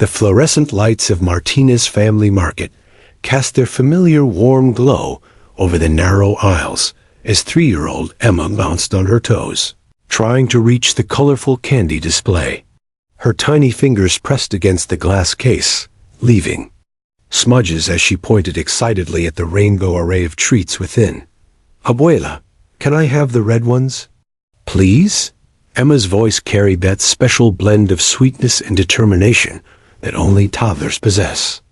The fluorescent lights of Martinez Family Market cast their familiar warm glow over the narrow aisles as 3-year-old Emma bounced on her toes, trying to reach the colorful candy display. Her tiny fingers pressed against the glass case, leaving smudges as she pointed excitedly at the rainbow array of treats within. "Abuela, can I have the red ones?" "Please?" Emma's voice carried that special blend of sweetness and determination that only toddlers possess.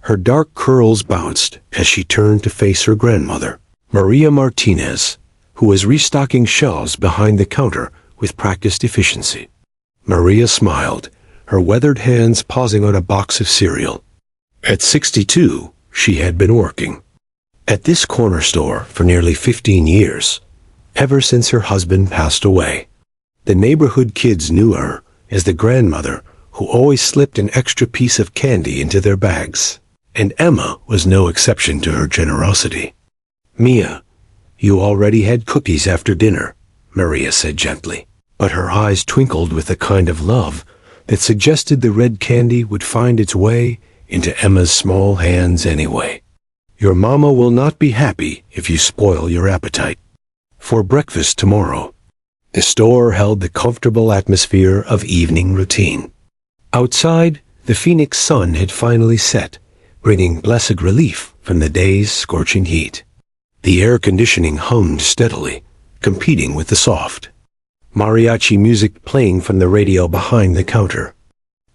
Her dark curls bounced as she turned to face her grandmother, Maria Martinez, who was restocking shelves behind the counter with practiced efficiency. Maria smiled, her weathered hands pausing on a box of cereal. At 62, she had been working at this corner store for nearly 15 years, ever since her husband passed away. The neighborhood kids knew her as the grandmother who always slipped an extra piece of candy into their bags, and Emma was no exception to her generosity. "Mia, you already had cookies after dinner," Maria said gently, but her eyes twinkled with the kind of love that suggested the red candy would find its way into Emma's small hands anyway. "Your mama will not be happy if you spoil your appetite. For breakfast tomorrow." The store held the comfortable atmosphere of evening routine. Outside, the Phoenix sun had finally set, bringing blessed relief from the day's scorching heat. The air conditioning hummed steadily, competing with the soft mariachi music playing from the radio behind the counter.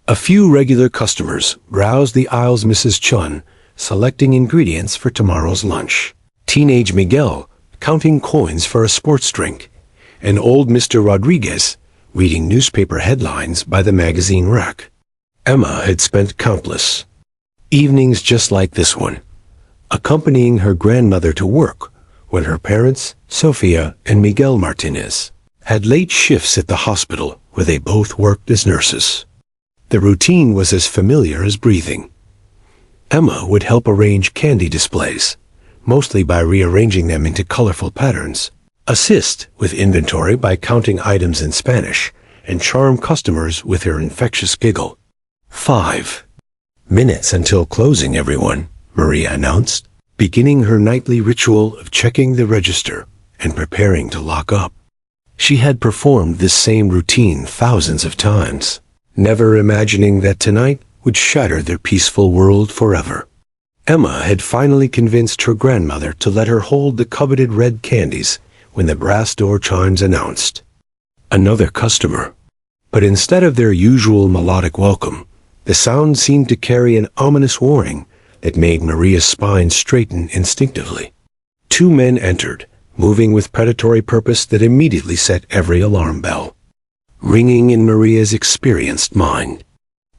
A few regular customers browsed the aisles. Mrs. Chun selecting ingredients for tomorrow's lunch, teenage Miguel counting coins for a sports drink, and old Mr. Rodriguez reading newspaper headlines by the magazine rack. Emma had spent countless evenings just like this one, accompanying her grandmother to work when her parents, Sofia and Miguel Martinez, had late shifts at the hospital where they both worked as nurses. The routine was as familiar as breathing. Emma would help arrange candy displays, mostly by rearranging them into colorful patterns, assist with inventory by counting items in Spanish, and charm customers with her infectious giggle. 5 minutes until closing, everyone, Maria announced, beginning her nightly ritual of checking the register and preparing to lock up. She had performed this same routine thousands of times, never imagining that tonight would shatter their peaceful world forever. Emma had finally convinced her grandmother to let her hold the coveted red candies when the brass door chimes announced another customer. But instead of their usual melodic welcome, the sound seemed to carry an ominous warning that made Maria's spine straighten instinctively. 2 men entered, moving with predatory purpose that immediately set every alarm bell ringing in Maria's experienced mind.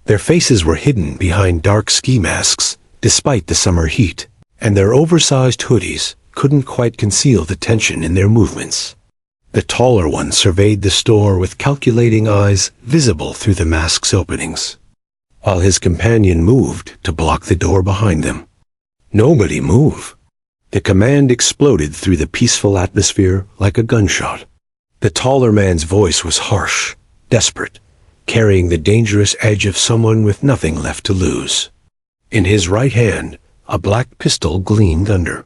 Their faces were hidden behind dark ski masks, despite the summer heat, and their oversized hoodies couldn't quite conceal the tension in their movements. The taller one surveyed the store with calculating eyes visible through the mask's openings, while his companion moved to block the door behind them. "Nobody move!" The command exploded through the peaceful atmosphere like a gunshot. The taller man's voice was harsh, desperate, carrying the dangerous edge of someone with nothing left to lose. In his right hand, a black pistol gleamed under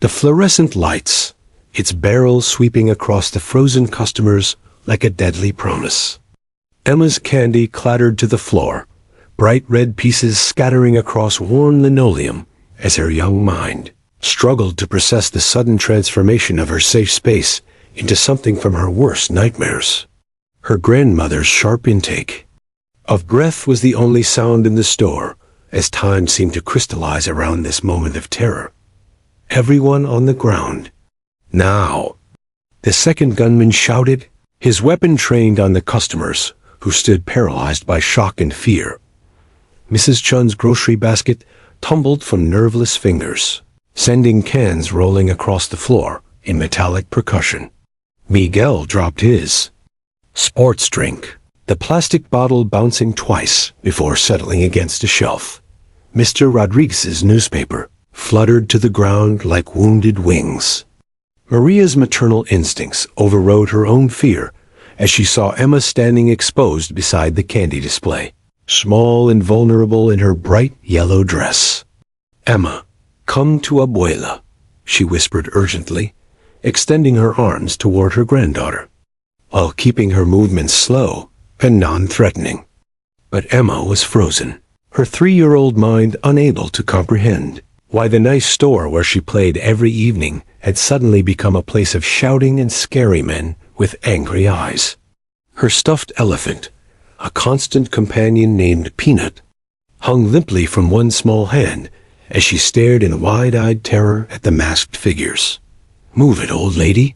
the fluorescent lights, its barrel sweeping across the frozen customers like a deadly promise. Emma's candy clattered to the floor, bright red pieces scattering across worn linoleum as her young mind struggled to process the sudden transformation of her safe space into something from her worst nightmares. Her grandmother's sharp intake of breath was the only sound in the store, as time seemed to crystallize around this moment of terror. Everyone on the ground. "Now!" The second gunman shouted, his weapon trained on the customers, who stood paralyzed by shock and fear. Mrs. Chun's grocery basket tumbled from nerveless fingers, sending cans rolling across the floor in metallic percussion. Miguel dropped his sports drink, the plastic bottle bouncing twice before settling against a shelf. Mr. Rodriguez's newspaper fluttered to the ground like wounded wings. Maria's maternal instincts overrode her own fear as she saw Emma standing exposed beside the candy display. small and vulnerable in her bright yellow dress. "Emma, come to Abuela," she whispered urgently, extending her arms toward her granddaughter, while keeping her movements slow and non-threatening. But Emma was frozen, her 3-year-old mind unable to comprehend why the nice store where she played every evening had suddenly become a place of shouting and scary men with angry eyes. Her stuffed elephant, a constant companion named Peanut, hung limply from one small hand as she stared in wide-eyed terror at the masked figures. "Move it, old lady.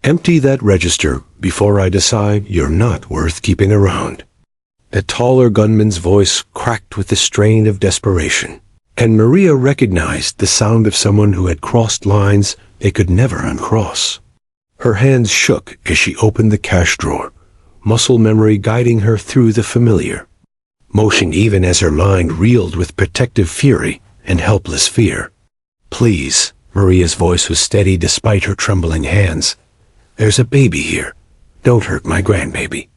Empty that register before I decide you're not worth keeping around." The taller gunman's voice cracked with the strain of desperation, and Maria recognized the sound of someone who had crossed lines they could never uncross. Her hands shook as she opened the cash drawer, muscle memory guiding her through the familiar motion even as her mind reeled with protective fury and helpless fear. "Please," Maria's voice was steady despite her trembling hands. "There's a baby here. Don't hurt my grandbaby.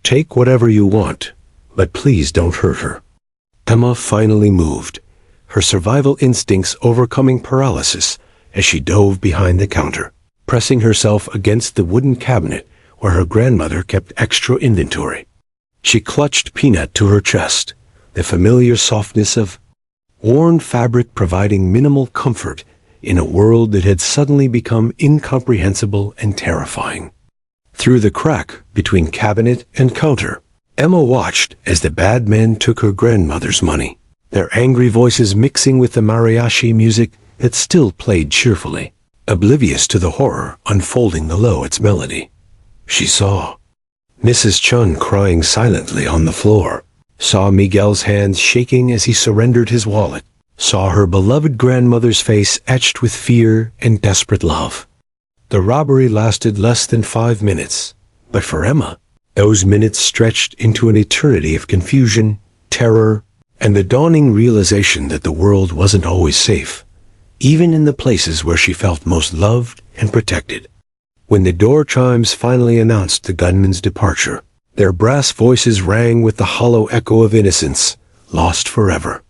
Take whatever you want, but please don't hurt her." Emma finally moved, her survival instincts overcoming paralysis as she dove behind the counter, pressing herself against the wooden cabinet where her grandmother kept extra inventory. She clutched Peanut to her chest, the familiar softness of worn fabric providing minimal comfort in a world that had suddenly become incomprehensible and terrifying. Through the crack between cabinet and counter, Emma watched as the bad men took her grandmother's money, their angry voices mixing with the mariachi music that still played cheerfully, oblivious to the horror unfolding below its melody. She saw Mrs. Chun crying silently on the floor, saw Miguel's hands shaking as he surrendered his wallet, saw her beloved grandmother's face etched with fear and desperate love. The robbery lasted less than 5 minutes, but for Emma, those minutes stretched into an eternity of confusion, terror, and the dawning realization that the world wasn't always safe, even in the places where she felt most loved and protected. When the door chimes finally announced the gunman's departure, their brass voices rang with the hollow echo of innocence, lost forever.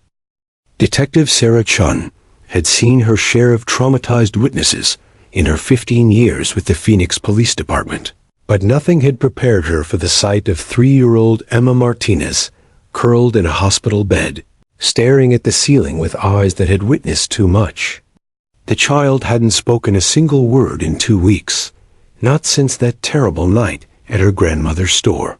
Detective Sarah Chun had seen her share of traumatized witnesses in her 15 years with the Phoenix Police Department, but nothing had prepared her for the sight of 3-year-old Emma Martinez, curled in a hospital bed, staring at the ceiling with eyes that had witnessed too much. The child hadn't spoken a single word in 2 weeks, not since that terrible night at her grandmother's store.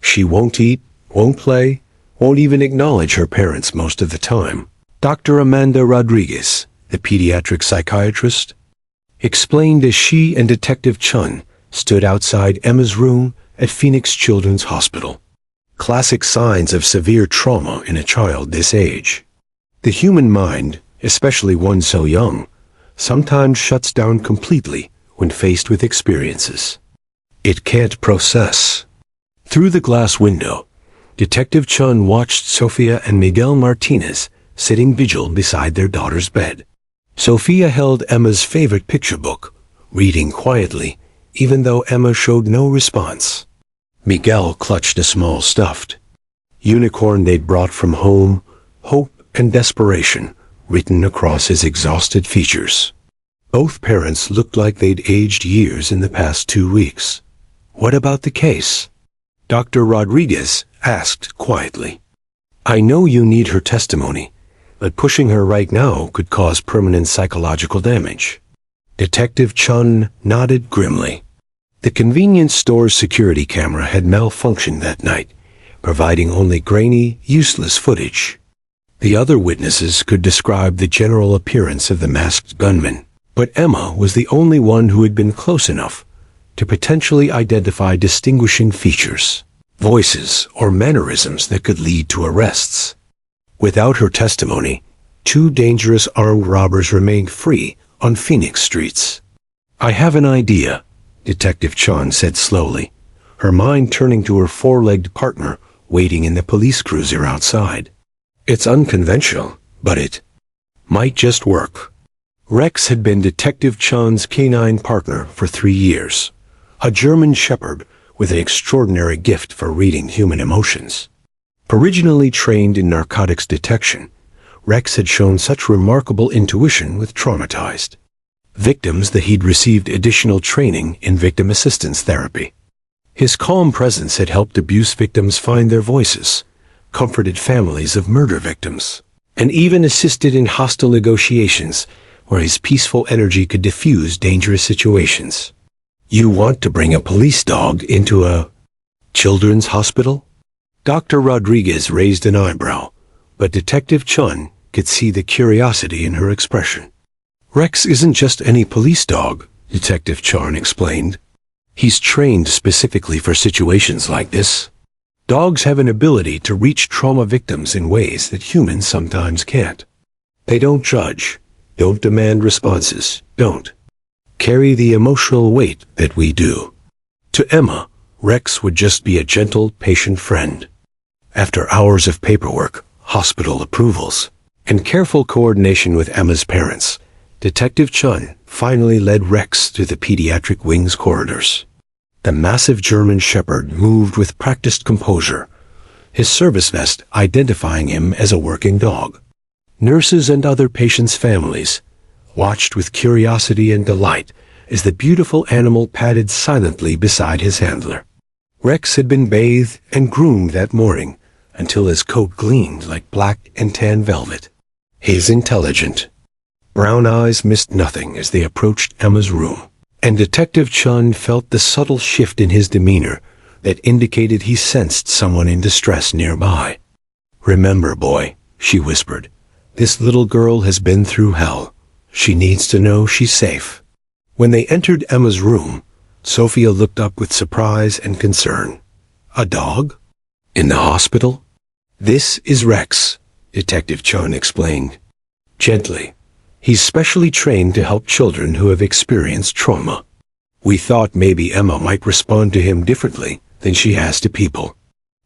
She won't eat, won't play, won't even acknowledge her parents most of the time. Dr. Amanda Rodriguez, the pediatric psychiatrist, explained as she and Detective Chun stood outside Emma's room at Phoenix Children's Hospital. Classic signs of severe trauma in a child this age. The human mind, especially one so young, sometimes shuts down completely when faced with experiences it can't process. Through the glass window, Detective Chun watched Sofia and Miguel Martinez sitting vigil beside their daughter's bed. Sofia held Emma's favorite picture book, reading quietly, even though Emma showed no response. Miguel clutched a small stuffed unicorn they'd brought from home, hope and desperation written across his exhausted features. Both parents looked like they'd aged years in the past 2 weeks. "What about the case?" Dr. Rodriguez asked quietly. "I know you need her testimony, but pushing her right now could cause permanent psychological damage." Detective Chun nodded grimly. The convenience store's security camera had malfunctioned that night, providing only grainy, useless footage. The other witnesses could describe the general appearance of the masked gunman, but Emma was the only one who had been close enough to potentially identify distinguishing features, voices, or mannerisms that could lead to arrests. Without her testimony, 2 dangerous armed robbers remained free on Phoenix streets. "I have an idea," Detective Chun said slowly, her mind turning to her 4-legged partner waiting in the police cruiser outside. "It's unconventional, but it might just work." Rex had been Detective Chun's canine partner for 3 years, a German shepherd with an extraordinary gift for reading human emotions. Originally trained in narcotics detection, Rex had shown such remarkable intuition with traumatized victims that he'd received additional training in victim assistance therapy. His calm presence had helped abuse victims find their voices, comforted families of murder victims, and even assisted in hostile negotiations where his peaceful energy could diffuse dangerous situations. You want to bring a police dog into a children's hospital? Dr. Rodriguez raised an eyebrow, but Detective Chun could see the curiosity in her expression. Rex isn't just any police dog, Detective Chun explained. He's trained specifically for situations like this. Dogs have an ability to reach trauma victims in ways that humans sometimes can't. They don't judge, don't demand responses, don't carry the emotional weight that we do. To Emma, Rex would just be a gentle, patient friend. After hours of paperwork, hospital approvals, and careful coordination with Emma's parents, Detective Chun finally led Rex through the pediatric wing's corridors. The massive German shepherd moved with practiced composure, his service vest identifying him as a working dog. Nurses and other patients' families watched with curiosity and delight as the beautiful animal padded silently beside his handler. Rex had been bathed and groomed that morning until his coat gleamed like black and tan velvet. His intelligent brown eyes missed nothing as they approached Emma's room, and Detective Chun felt the subtle shift in his demeanor that indicated he sensed someone in distress nearby. "Remember, boy," she whispered, "this little girl has been through hell. She needs to know she's safe." When they entered Emma's room, Sophia looked up with surprise and concern. "A dog? In the hospital?" "This is Rex," Detective Chun explained. "Gently. He's specially trained to help children who have experienced trauma. We thought maybe Emma might respond to him differently than she has to people."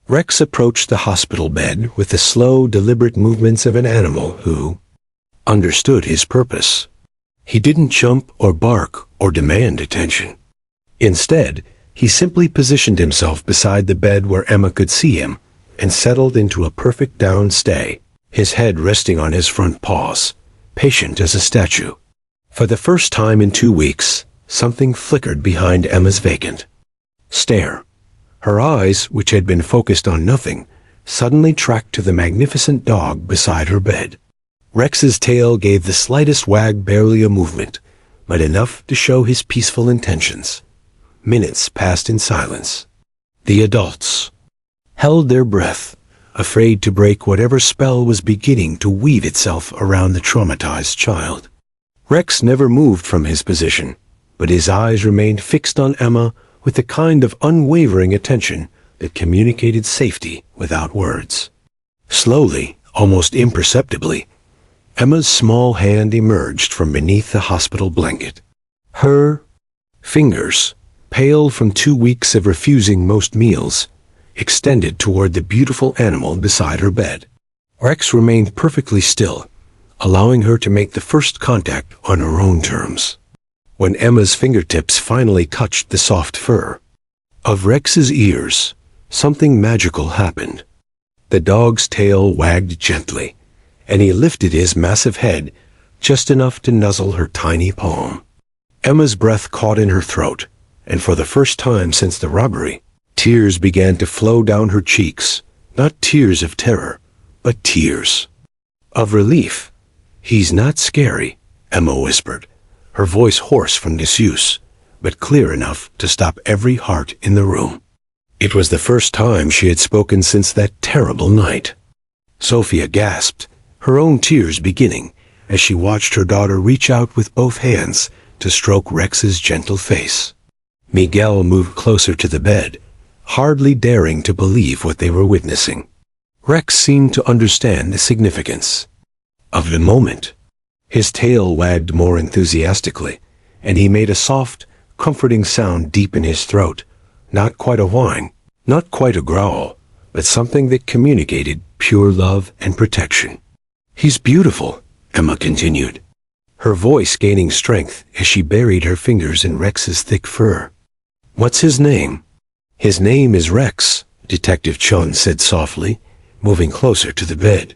Rex approached the hospital bed with the slow, deliberate movements of an animal who understood his purpose. He didn't jump or bark or demand attention. Instead, he simply positioned himself beside the bed where Emma could see him and settled into a perfect down stay, his head resting on his front paws, patient as a statue. For the first time in 2 weeks, something flickered behind Emma's vacant stare. Her eyes, which had been focused on nothing, suddenly tracked to the magnificent dog beside her bed. Rex's tail gave the slightest wag, barely a movement, but enough to show his peaceful intentions. Minutes passed in silence. The adults held their breath, afraid to break whatever spell was beginning to weave itself around the traumatized child. Rex never moved from his position, but his eyes remained fixed on Emma with the kind of unwavering attention that communicated safety without words. Slowly, almost imperceptibly, Emma's small hand emerged from beneath the hospital blanket. Her fingers, pale from 2 weeks of refusing most meals, extended toward the beautiful animal beside her bed. Rex remained perfectly still, allowing her to make the first contact on her own terms. When Emma's fingertips finally touched the soft fur of Rex's ears, something magical happened. The dog's tail wagged gently, and he lifted his massive head just enough to nuzzle her tiny palm. Emma's breath caught in her throat, and for the first time since the robbery, tears began to flow down her cheeks, not tears of terror, but tears of relief. "He's not scary," Emma whispered, her voice hoarse from disuse, but clear enough to stop every heart in the room. It was the first time she had spoken since that terrible night. Sophia gasped, her own tears beginning, as she watched her daughter reach out with both hands to stroke Rex's gentle face. Miguel moved closer to the bed, hardly daring to believe what they were witnessing. Rex seemed to understand the significance of the moment. His tail wagged more enthusiastically, and he made a soft, comforting sound deep in his throat. Not quite a whine, not quite a growl, but something that communicated pure love and protection. "He's beautiful," Emma continued, her voice gaining strength as she buried her fingers in Rex's thick fur. "What's his name?" "His name is Rex," Detective Chun said softly, moving closer to the bed.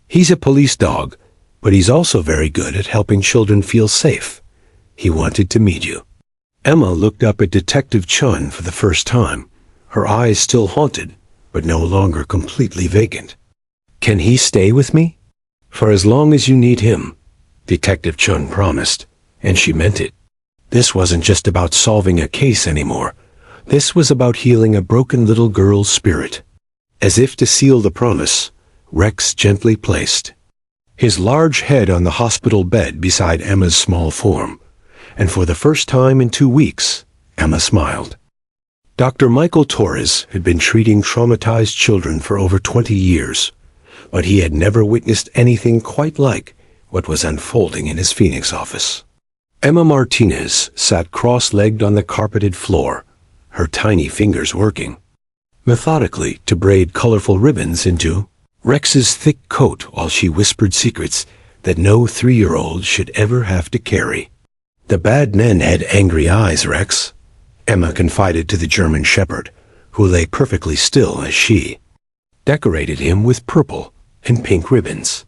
"He's a police dog, but he's also very good at helping children feel safe. He wanted to meet you." Emma looked up at Detective Chun for the first time, her eyes still haunted, but no longer completely vacant. "Can he stay with me?" "For as long as you need him," Detective Chun promised, and she meant it. This wasn't just about solving a case anymore. This was about healing a broken little girl's spirit. As if to seal the promise, Rex gently placed his large head on the hospital bed beside Emma's small form, and for the first time in 2 weeks, Emma smiled. Dr. Michael Torres had been treating traumatized children for over 20 years, but he had never witnessed anything quite like what was unfolding in his Phoenix office. Emma Martinez sat cross-legged on the carpeted floor, her tiny fingers working methodically to braid colorful ribbons into Rex's thick coat while she whispered secrets that no 3-year-old should ever have to carry. "The bad men had angry eyes, Rex," Emma confided to the German shepherd, who lay perfectly still as she decorated him with purple and pink ribbons.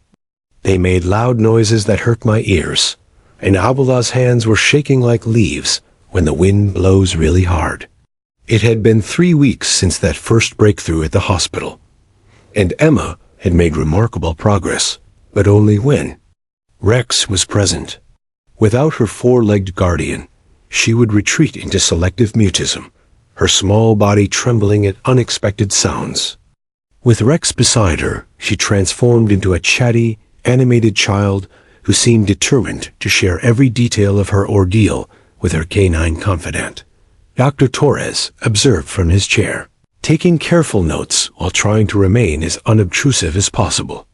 "They made loud noises that hurt my ears, and Abula's hands were shaking like leaves when the wind blows really hard." It had been 3 weeks since that first breakthrough at the hospital, and Emma had made remarkable progress, but only when Rex was present. Without her 4-legged guardian, she would retreat into selective mutism, her small body trembling at unexpected sounds. With Rex beside her, she transformed into a chatty, animated child who seemed determined to share every detail of her ordeal with her canine confidant. Dr. Torres observed from his chair, taking careful notes while trying to remain as unobtrusive as possible.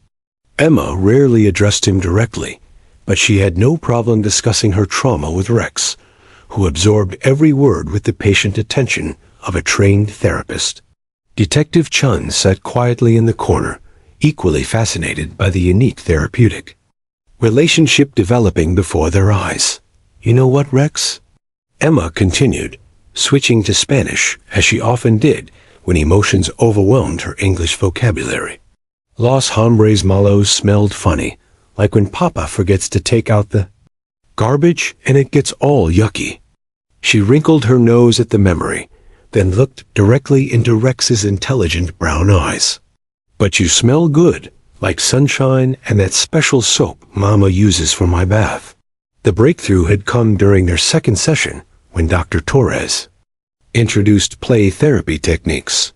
Emma rarely addressed him directly, but she had no problem discussing her trauma with Rex, who absorbed every word with the patient attention of a trained therapist. Detective Chun sat quietly in the corner, equally fascinated by the unique therapeutic relationship developing before their eyes. "You know what, Rex?" Emma continued, switching to Spanish, as she often did when emotions overwhelmed her English vocabulary. "Los hombres malos smelled funny, like when Papa forgets to take out the garbage and it gets all yucky." She wrinkled her nose at the memory, then looked directly into Rex's intelligent brown eyes. "But you smell good, like sunshine and that special soap Mama uses for my bath." The breakthrough had come during their second session when Dr. Torres introduced play therapy techniques.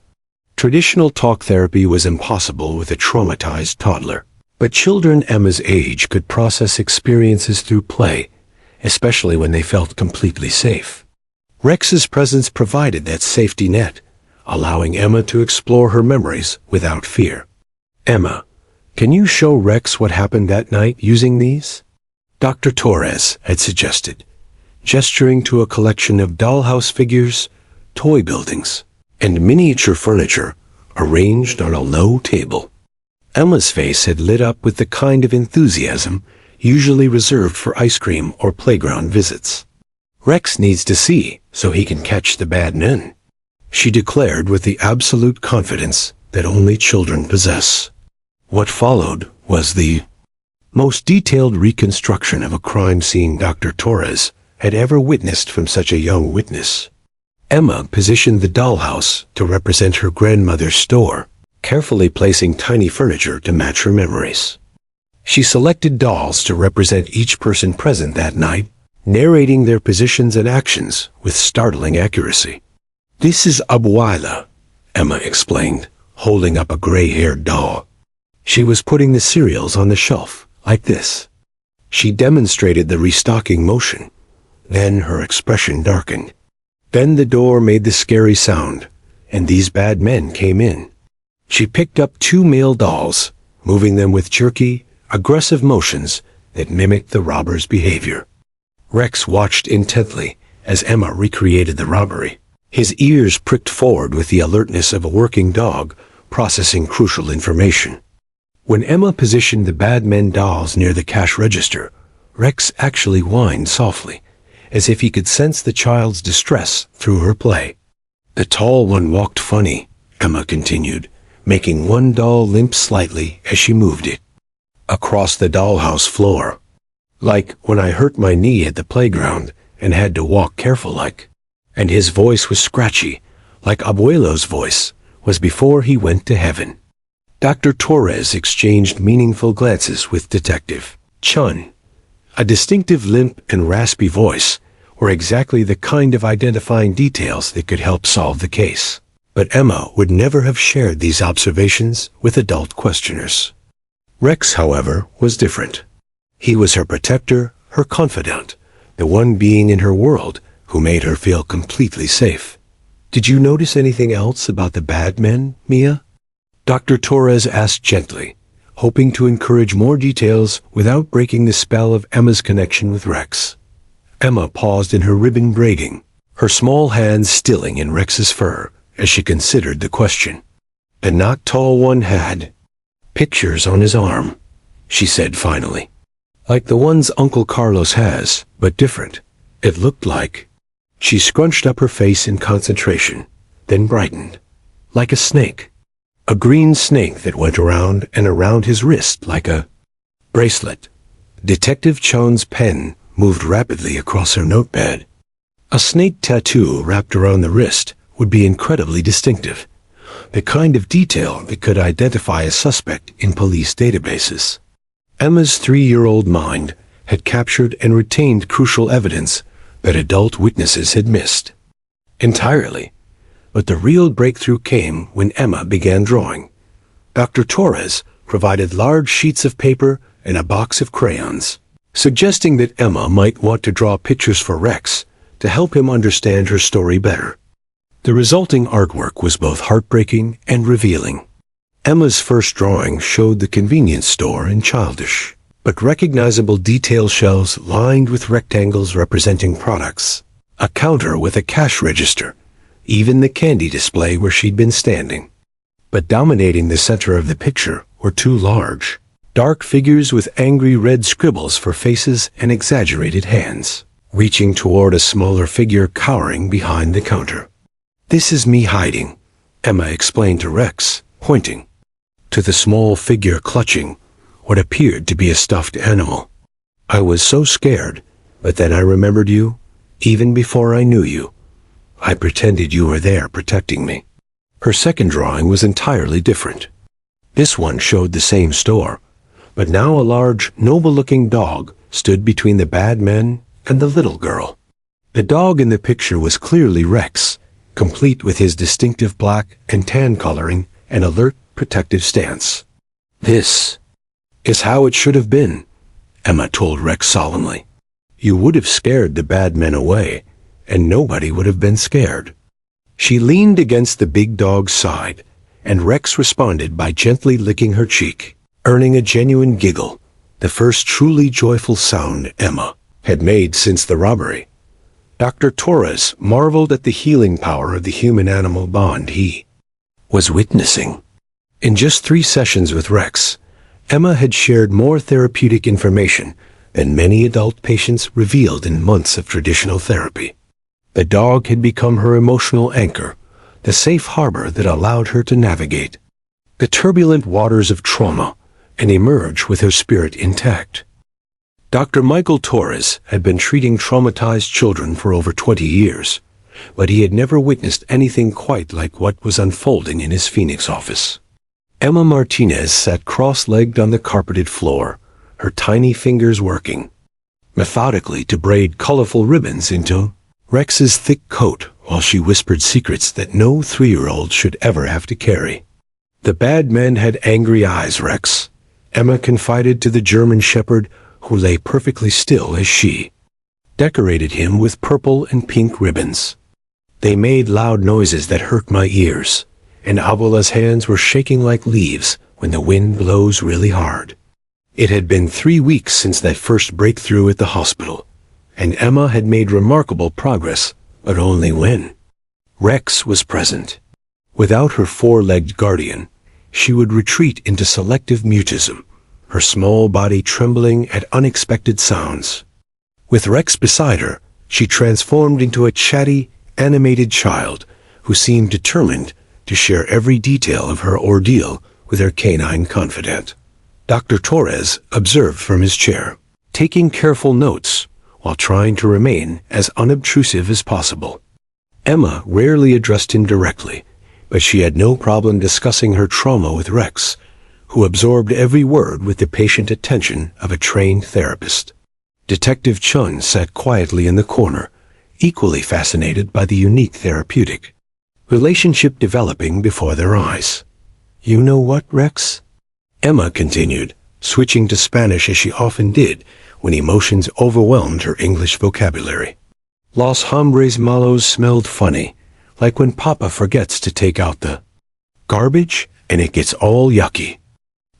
Traditional talk therapy was impossible with a traumatized toddler, but children Emma's age could process experiences through play, especially when they felt completely safe. Rex's presence provided that safety net, allowing Emma to explore her memories without fear. "Emma, can you show Rex what happened that night using these?" Dr. Torres had suggested, gesturing to a collection of dollhouse figures, toy buildings, and miniature furniture arranged on a low table. Emma's face had lit up with the kind of enthusiasm usually reserved for ice cream or playground visits. "Rex needs to see so he can catch the bad men," she declared with the absolute confidence that only children possess. What followed was the most detailed reconstruction of a crime scene Dr. Torres had ever witnessed from such a young witness. Emma positioned the dollhouse to represent her grandmother's store, carefully placing tiny furniture to match her memories. She selected dolls to represent each person present that night, narrating their positions and actions with startling accuracy. "This is Abuela," Emma explained, holding up a gray-haired doll. She was putting the cereals on the shelf, like this. She demonstrated the restocking motion. Then her expression darkened. Then the door made the scary sound, and these bad men came in. She picked up 2 male dolls, moving them with jerky, aggressive motions that mimicked the robbers' behavior. Rex watched intently as Emma recreated the robbery. His ears pricked forward with the alertness of a working dog processing crucial information. When Emma positioned the bad men dolls near the cash register, Rex actually whined softly, as if he could sense the child's distress through her play. "The tall one walked funny," Emma continued, making one doll limp slightly as she moved it across the dollhouse floor. Like when I hurt my knee at the playground and had to walk careful like. And his voice was scratchy, like Abuelo's voice was before he went to heaven. Dr. Torres exchanged meaningful glances with Detective Chun. A distinctive limp and raspy voice were exactly the kind of identifying details that could help solve the case. But Emma would never have shared these observations with adult questioners. Rex, however, was different. He was her protector, her confidant, the one being in her world who made her feel completely safe. "Did you notice anything else about the bad men, Mia?" Dr. Torres asked gently, hoping to encourage more details without breaking the spell of Emma's connection with Rex. Emma paused in her ribbon braiding, her small hands stilling in Rex's fur as she considered the question. "The not tall one had pictures on his arm," she said finally. "Like the ones Uncle Carlos has, but different. It looked like." She scrunched up her face in concentration, then brightened. "Like a snake. A green snake that went around and around his wrist like a bracelet." Detective Chun's pen moved rapidly across her notepad. A snake tattoo wrapped around the wrist would be incredibly distinctive, the kind of detail that could identify a suspect in police databases. Emma's 3-year-old mind had captured and retained crucial evidence that adult witnesses had missed entirely. But the real breakthrough came when Emma began drawing. Dr. Torres provided large sheets of paper and a box of crayons, suggesting that Emma might want to draw pictures for Rex to help him understand her story better. The resulting artwork was both heartbreaking and revealing. Emma's first drawing showed the convenience store in childish, but recognizable detail shelves lined with rectangles representing products, a counter with a cash register, even the candy display where she'd been standing. But dominating the center of the picture were two large, dark figures with angry red scribbles for faces and exaggerated hands, reaching toward a smaller figure cowering behind the counter. "This is me hiding," Emma explained to Rex, pointing to the small figure clutching what appeared to be a stuffed animal. "I was so scared, but then I remembered you, even before I knew you. I pretended you were there protecting me." Her second drawing was entirely different. This one showed the same store, but now a large, noble-looking dog stood between the bad men and the little girl. The dog in the picture was clearly Rex, complete with his distinctive black and tan coloring and alert, protective stance. "This is how it should have been," Emma told Rex solemnly. "You would have scared the bad men away, and nobody would have been scared." She leaned against the big dog's side, and Rex responded by gently licking her cheek, earning a genuine giggle, the first truly joyful sound Emma had made since the robbery. Dr. Torres marveled at the healing power of the human-animal bond he was witnessing. In just 3 sessions with Rex, Emma had shared more therapeutic information than many adult patients revealed in months of traditional therapy. The dog had become her emotional anchor, the safe harbor that allowed her to navigate the turbulent waters of trauma and emerge with her spirit intact. Dr. Michael Torres had been treating traumatized children for over 20 years, but he had never witnessed anything quite like what was unfolding in his Phoenix office. Emma Martinez sat cross-legged on the carpeted floor, her tiny fingers working methodically to braid colorful ribbons into Rex's thick coat while she whispered secrets that no 3-year-old should ever have to carry. "The bad men had angry eyes, Rex," Emma confided to the German shepherd who lay perfectly still as she decorated him with purple and pink ribbons. "They made loud noises that hurt my ears, and Abuela's hands were shaking like leaves when the wind blows really hard." It had been 3 weeks since that first breakthrough at the hospital, and Emma had made remarkable progress, but only when Rex was present. Without her 4-legged guardian, she would retreat into selective mutism, her small body trembling at unexpected sounds. With Rex beside her, she transformed into a chatty, animated child who seemed determined to share every detail of her ordeal with her canine confidant. Dr. Torres observed from his chair, taking careful notes while trying to remain as unobtrusive as possible. Emma rarely addressed him directly, but she had no problem discussing her trauma with Rex, who absorbed every word with the patient attention of a trained therapist. Detective Chun sat quietly in the corner, equally fascinated by the unique therapeutic relationship developing before their eyes. "You know what, Rex?" Emma continued, switching to Spanish as she often did when emotions overwhelmed her English vocabulary. "Los hombres malos smelled funny, like when Papa forgets to take out the garbage and it gets all yucky."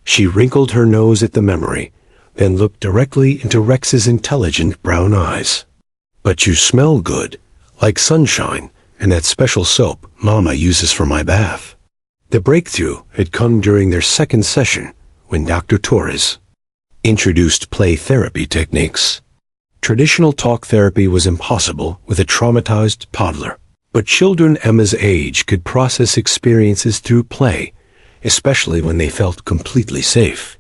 She wrinkled her nose at the memory, then looked directly into Rex's intelligent brown eyes. "But you smell good, like sunshine and that special soap Mama uses for my bath." The breakthrough had come during their second session when Dr. Torres introduced play therapy techniques. Traditional talk therapy was impossible with a traumatized toddler, but children Emma's age could process experiences through play, especially when they felt completely safe.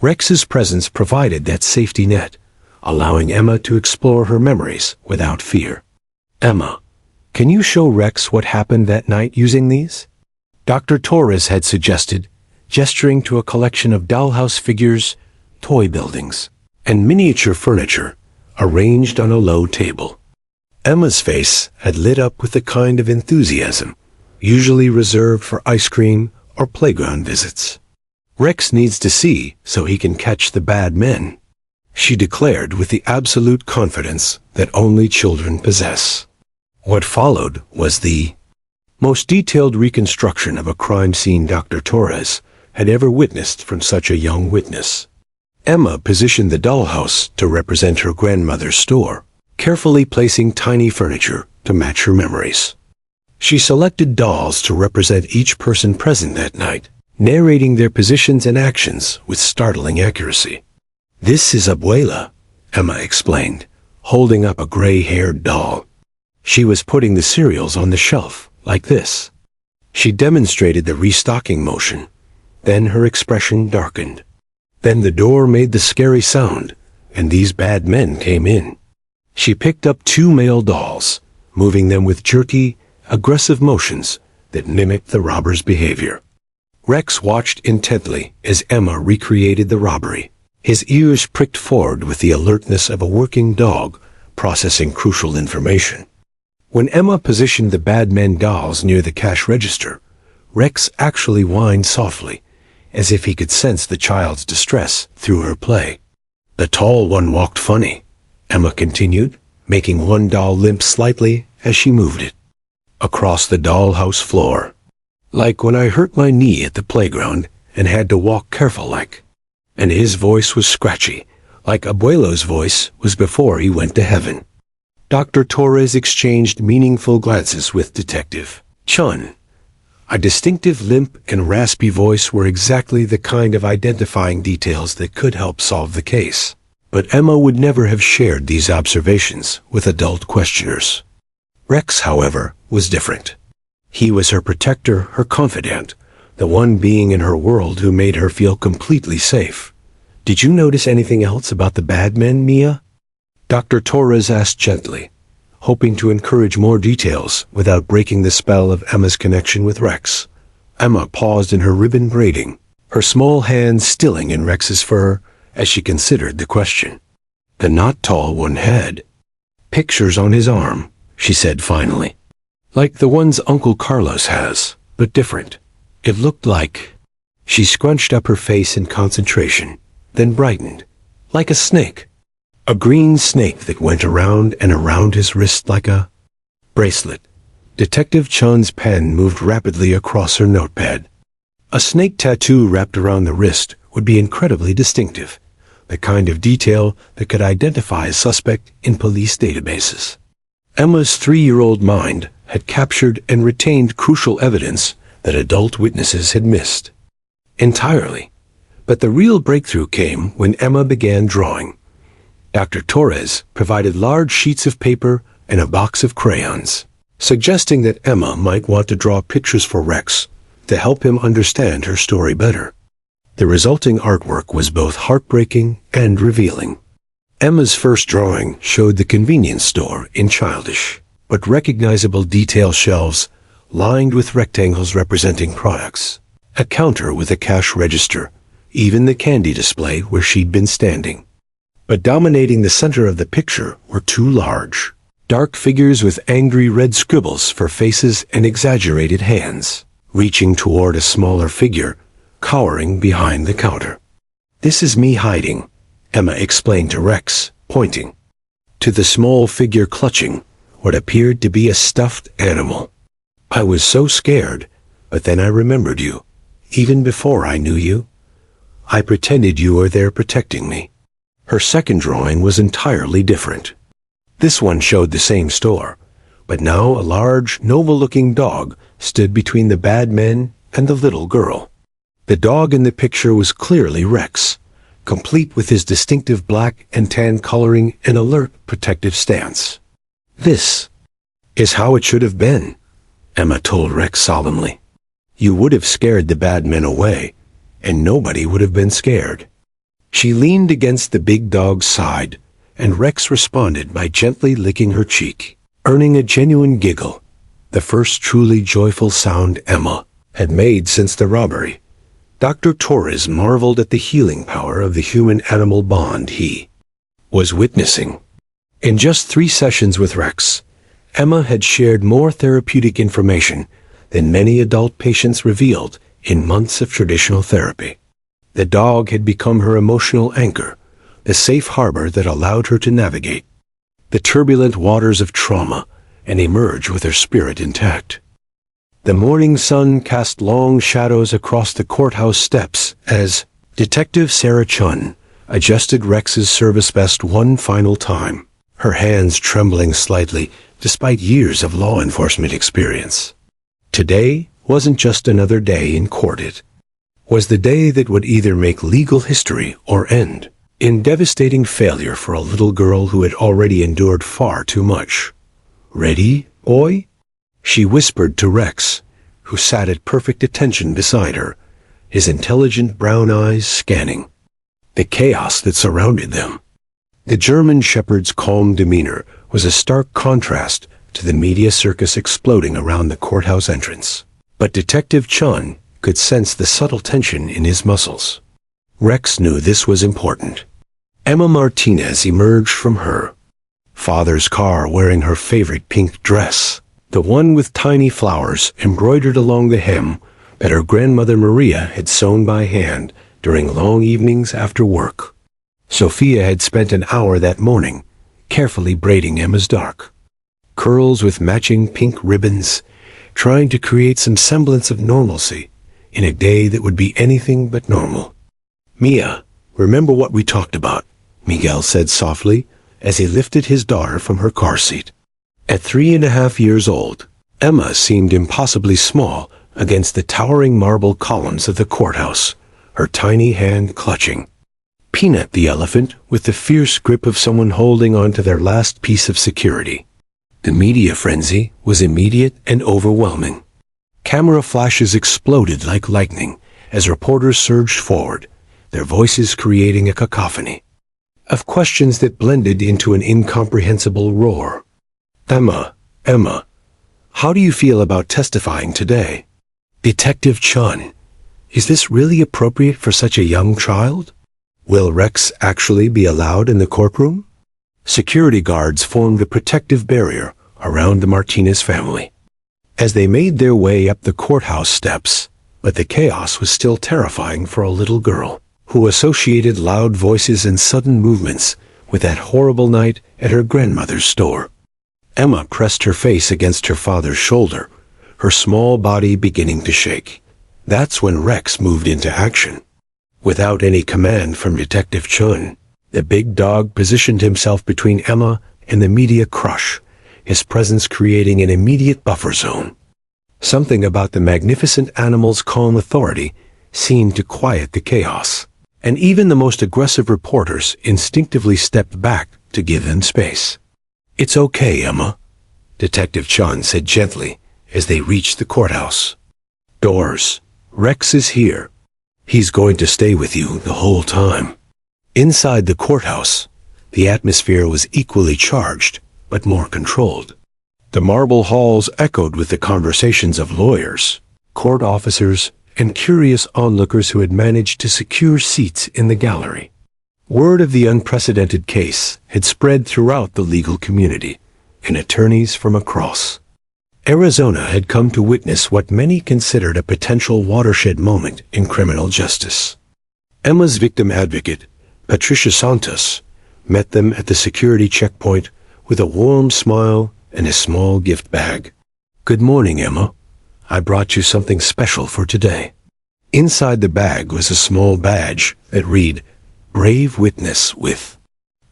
Rex's presence provided that safety net, allowing Emma to explore her memories without fear. "Emma, can you show Rex what happened that night using these?" Dr. Torres had suggested, gesturing to a collection of dollhouse figures, toy buildings, and miniature furniture arranged on a low table. Emma's face had lit up with the kind of enthusiasm usually reserved for ice cream or playground visits. "Rex needs to see so he can catch the bad men," she declared with the absolute confidence that only children possess. What followed was the most detailed reconstruction of a crime scene Dr. Torres had ever witnessed from such a young witness. Emma positioned the dollhouse to represent her grandmother's store, carefully placing tiny furniture to match her memories. She selected dolls to represent each person present that night, narrating their positions and actions with startling accuracy. "This is Abuela," Emma explained, holding up a gray-haired doll. She was putting the cereals on the shelf, like this. She demonstrated the restocking motion. Then her expression darkened. Then the door made the scary sound, and these bad men came in. She picked up two male dolls, moving them with jerky, aggressive motions that mimicked the robber's behavior. Rex watched intently as Emma recreated the robbery. His ears pricked forward with the alertness of a working dog processing crucial information. When Emma positioned the bad men dolls near the cash register, Rex actually whined softly, as if he could sense the child's distress through her play. "The tall one walked funny," Emma continued, making one doll limp slightly as she moved it across the dollhouse floor. "Like when I hurt my knee at the playground and had to walk careful like." And his voice was scratchy, like Abuelo's voice was before he went to heaven. Dr. Torres exchanged meaningful glances with Detective Chun. A distinctive limp and raspy voice were exactly the kind of identifying details that could help solve the case. But Emma would never have shared these observations with adult questioners. Rex, however, was different. He was her protector, her confidant, the one being in her world who made her feel completely safe. "Did you notice anything else about the bad men, Mia?" Dr. Torres asked gently, hoping to encourage more details without breaking the spell of Emma's connection with Rex. Emma paused in her ribbon braiding, her small hands stilling in Rex's fur as she considered the question. "The not tall one had pictures on his arm," she said finally. "Like the ones Uncle Carlos has, but different. It looked like—" She scrunched up her face in concentration, then brightened. "Like a snake. A green snake that went around and around his wrist like a bracelet." Detective Chun's pen moved rapidly across her notepad. A snake tattoo wrapped around the wrist would be incredibly distinctive, the kind of detail that could identify a suspect in police databases. Emma's 3-year-old mind had captured and retained crucial evidence that adult witnesses had missed entirely. But the real breakthrough came when Emma began drawing. Dr. Torres provided large sheets of paper and a box of crayons. suggesting that Emma might want to draw pictures for Rex to help him understand her story better. The resulting artwork was both heartbreaking and revealing. Emma's first drawing showed the convenience store in childish but recognizable detail shelves lined with rectangles representing products, a counter with a cash register, even the candy display where she'd been standing. But dominating the center of the picture were two large, dark figures with angry red scribbles for faces and exaggerated hands, reaching toward a smaller figure, cowering behind the counter. "This is me hiding," Emma explained to Rex, pointing to the small figure clutching what appeared to be a stuffed animal. "I was so scared, but then I remembered you. Even before I knew you, I pretended you were there protecting me." Her second drawing was entirely different. This one showed the same store, but now a large, noble-looking dog stood between the bad men and the little girl. The dog in the picture was clearly Rex, complete with his distinctive black and tan coloring and alert, protective stance. "This is how it should have been," Emma told Rex solemnly. "You would have scared the bad men away, and nobody would have been scared." She leaned against the big dog's side, and Rex responded by gently licking her cheek, earning a genuine giggle, the first truly joyful sound Emma had made since the robbery. Dr. Torres marveled at the healing power of the human-animal bond he was witnessing. In just 3 sessions with Rex, Emma had shared more therapeutic information than many adult patients revealed in months of traditional therapy. The dog had become her emotional anchor, the safe harbor that allowed her to navigate the turbulent waters of trauma and emerge with her spirit intact. The morning sun cast long shadows across the courthouse steps as Detective Sarah Chun adjusted Rex's service vest one final time, her hands trembling slightly despite years of law enforcement experience. Today wasn't just another day in court. It was the day that would either make legal history or end in devastating failure for a little girl who had already endured far too much. "Ready, boy?" she whispered to Rex, who sat at perfect attention beside her, his intelligent brown eyes scanning the chaos that surrounded them. The German shepherd's calm demeanor was a stark contrast to the media circus exploding around the courthouse entrance. But Detective Chun could sense the subtle tension in his muscles. Rex knew this was important. Emma Martinez emerged from her father's car wearing her favorite pink dress, the one with tiny flowers embroidered along the hem that her grandmother Maria had sewn by hand during long evenings after work. Sophia had spent an hour that morning carefully braiding Emma's dark curls with matching pink ribbons, trying to create some semblance of normalcy in a day that would be anything but normal. "Mia, remember what we talked about," Miguel said softly as he lifted his daughter from her car seat. At 3.5 years old, Emma seemed impossibly small against the towering marble columns of the courthouse, her tiny hand clutching Peanut the elephant with the fierce grip of someone holding on to their last piece of security. The media frenzy was immediate and overwhelming. Camera flashes exploded like lightning as reporters surged forward, their voices creating a cacophony of questions that blended into an incomprehensible roar. Emma, how do you feel about testifying today?" "Detective Chun, is this really appropriate for such a young child? Will Rex actually be allowed in the courtroom?" Security guards formed a protective barrier around the Martinez family as they made their way up the courthouse steps, but the chaos was still terrifying for a little girl who associated loud voices and sudden movements with that horrible night at her grandmother's store. Emma pressed her face against her father's shoulder, her small body beginning to shake. That's when Rex moved into action. Without any command from Detective Chun, the big dog positioned himself between Emma and the media crush, his presence creating an immediate buffer zone. Something about the magnificent animal's calm authority seemed to quiet the chaos, and even the most aggressive reporters instinctively stepped back to give them space. "It's okay, Emma," Detective Chun said gently as they reached the courthouse. "Doors. Rex is here. He's going to stay with you the whole time." Inside the courthouse, the atmosphere was equally charged, but more controlled. The marble halls echoed with the conversations of lawyers, court officers, and curious onlookers who had managed to secure seats in the gallery. Word of the unprecedented case had spread throughout the legal community, and attorneys from across Arizona had come to witness what many considered a potential watershed moment in criminal justice. Emma's victim advocate, Patricia Santos, met them at the security checkpoint with a warm smile and a small gift bag. "Good morning, Emma. I brought you something special for today." Inside the bag was a small badge that read, "Brave Witness," with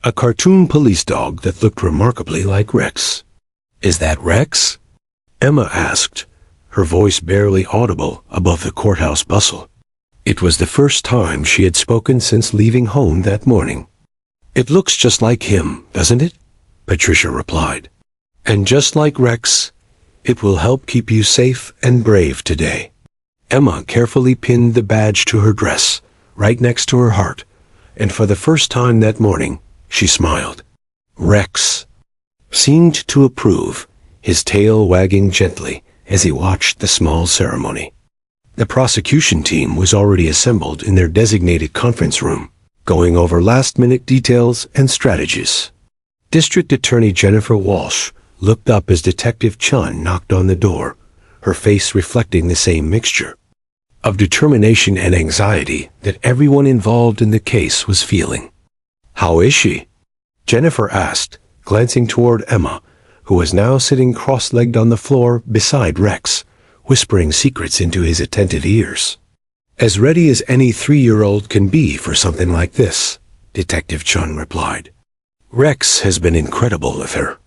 a cartoon police dog that looked remarkably like Rex. "Is that Rex?" Emma asked, her voice barely audible above the courthouse bustle. It was the first time she had spoken since leaving home that morning. "It looks just like him, doesn't it?" Patricia replied. "And just like Rex, it will help keep you safe and brave today." Emma carefully pinned the badge to her dress, right next to her heart, and for the first time that morning, she smiled. Rex seemed to approve, his tail wagging gently as he watched the small ceremony. The prosecution team was already assembled in their designated conference room, going over last-minute details and strategies. District Attorney Jennifer Walsh looked up as Detective Chun knocked on the door, her face reflecting the same mixture of determination and anxiety that everyone involved in the case was feeling. "How is she?" Jennifer asked, glancing toward Emma, who was now sitting cross-legged on the floor beside Rex, whispering secrets into his attentive ears. "As ready as any 3-year-old can be for something like this," Detective Chun replied. "Rex has been incredible with her.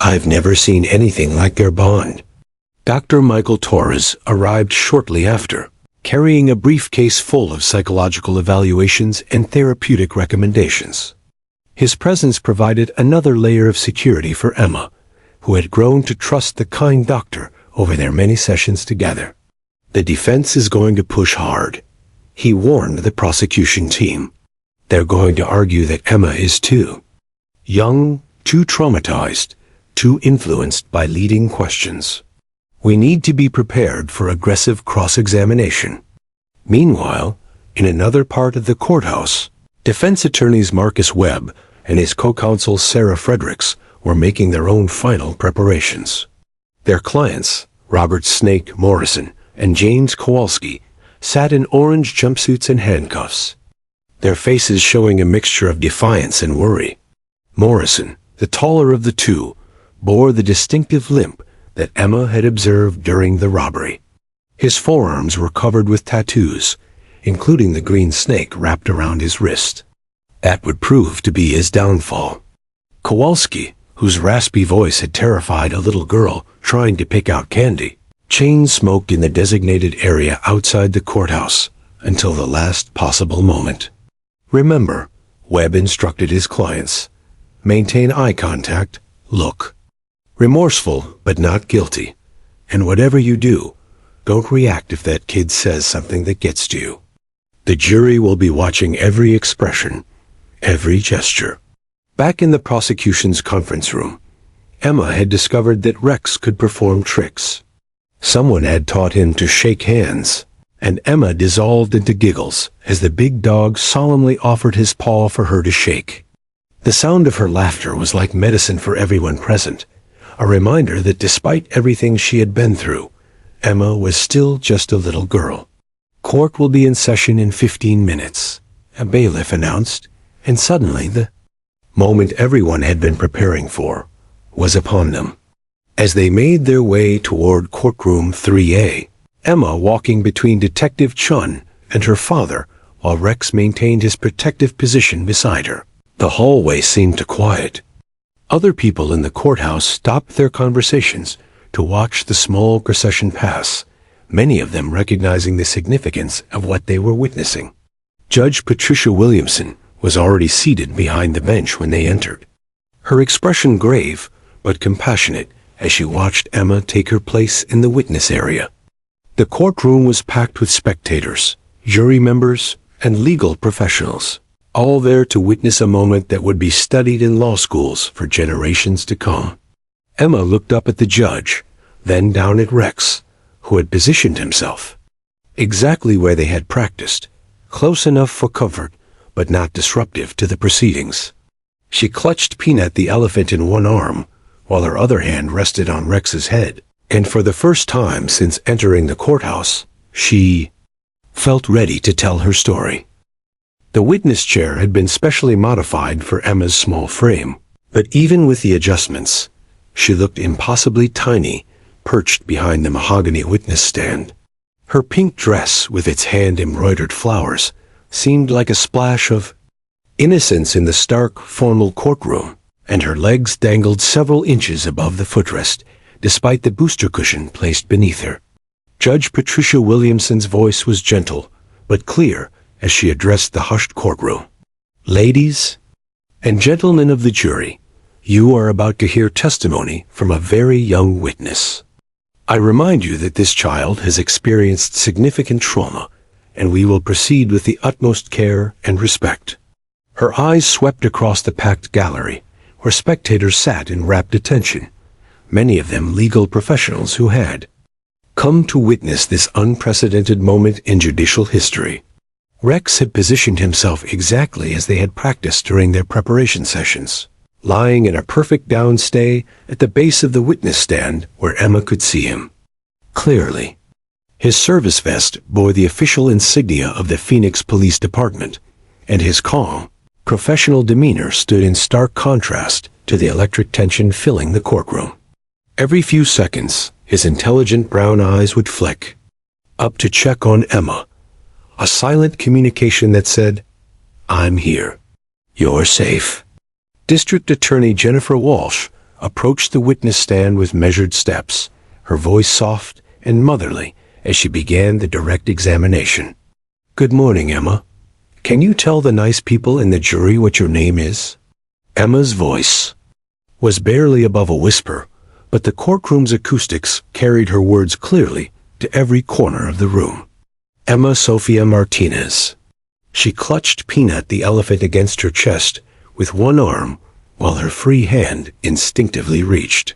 I've never seen anything like their bond." Dr. Michael Torres arrived shortly after, carrying a briefcase full of psychological evaluations and therapeutic recommendations. His presence provided another layer of security for Emma, who had grown to trust the kind doctor over their many sessions together. "The defense is going to push hard," he warned the prosecution team. "They're going to argue that Emma is too young, too traumatized, too influenced by leading questions. We need to be prepared for aggressive cross-examination." Meanwhile, in another part of the courthouse, defense attorneys Marcus Webb and his co-counsel Sarah Fredericks were making their own final preparations. Their clients, Robert "Snake" Morrison and James Kowalski, sat in orange jumpsuits and handcuffs, their faces showing a mixture of defiance and worry. Morrison, the taller of the two, bore the distinctive limp that Emma had observed during the robbery. His forearms were covered with tattoos, including the green snake wrapped around his wrist. That would prove to be his downfall. Kowalski, whose raspy voice had terrified a little girl trying to pick out candy, chain-smoked in the designated area outside the courthouse until the last possible moment. "Remember," Webb instructed his clients, "maintain eye contact, look remorseful but not guilty, and whatever you do, don't react if that kid says something that gets to you. The jury will be watching every expression, every gesture." Back in the prosecution's conference room, Emma had discovered that Rex could perform tricks. Someone had taught him to shake hands, and Emma dissolved into giggles as the big dog solemnly offered his paw for her to shake. The sound of her laughter was like medicine for everyone present, a reminder that despite everything she had been through, Emma was still just a little girl. "Court will be in session in 15 minutes, a bailiff announced, and suddenly the moment everyone had been preparing for was upon them. As they made their way toward courtroom 3A, Emma walking between Detective Chun and her father while Rex maintained his protective position beside her. The hallway seemed to quiet. Other people in the courthouse stopped their conversations to watch the small procession pass, many of them recognizing the significance of what they were witnessing. Judge Patricia Williamson was already seated behind the bench when they entered, her expression grave but compassionate as she watched Emma take her place in the witness area. The courtroom was packed with spectators, jury members, and legal professionals, all there to witness a moment that would be studied in law schools for generations to come. Emma looked up at the judge, then down at Rex, who had positioned himself exactly where they had practiced, close enough for comfort, but not disruptive to the proceedings. She clutched Peanut the elephant in one arm, while her other hand rested on Rex's head, and for the first time since entering the courthouse, she felt ready to tell her story. The witness chair had been specially modified for Emma's small frame, but even with the adjustments, she looked impossibly tiny, perched behind the mahogany witness stand. Her pink dress, with its hand-embroidered flowers, seemed like a splash of innocence in the stark, formal courtroom, and her legs dangled several inches above the footrest, despite the booster cushion placed beneath her. Judge Patricia Williamson's voice was gentle, but clear as she addressed the hushed courtroom. "Ladies and gentlemen of the jury, you are about to hear testimony from a very young witness. I remind you that this child has experienced significant trauma, and we will proceed with the utmost care and respect." Her eyes swept across the packed gallery, where spectators sat in rapt attention, many of them legal professionals who had come to witness this unprecedented moment in judicial history. Rex had positioned himself exactly as they had practiced during their preparation sessions, lying in a perfect downstay at the base of the witness stand where Emma could see him clearly. His service vest bore the official insignia of the Phoenix Police Department, and his calm, professional demeanor stood in stark contrast to the electric tension filling the courtroom. Every few seconds, his intelligent brown eyes would flick up to check on Emma, a silent communication that said, "I'm here. You're safe." District Attorney Jennifer Walsh approached the witness stand with measured steps, her voice soft and motherly as she began the direct examination. "Good morning, Emma. Can you tell the nice people in the jury what your name is?" Emma's voice was barely above a whisper, but the courtroom's acoustics carried her words clearly to every corner of the room. "Emma Sophia Martinez." She clutched Peanut the elephant against her chest with one arm, while her free hand instinctively reached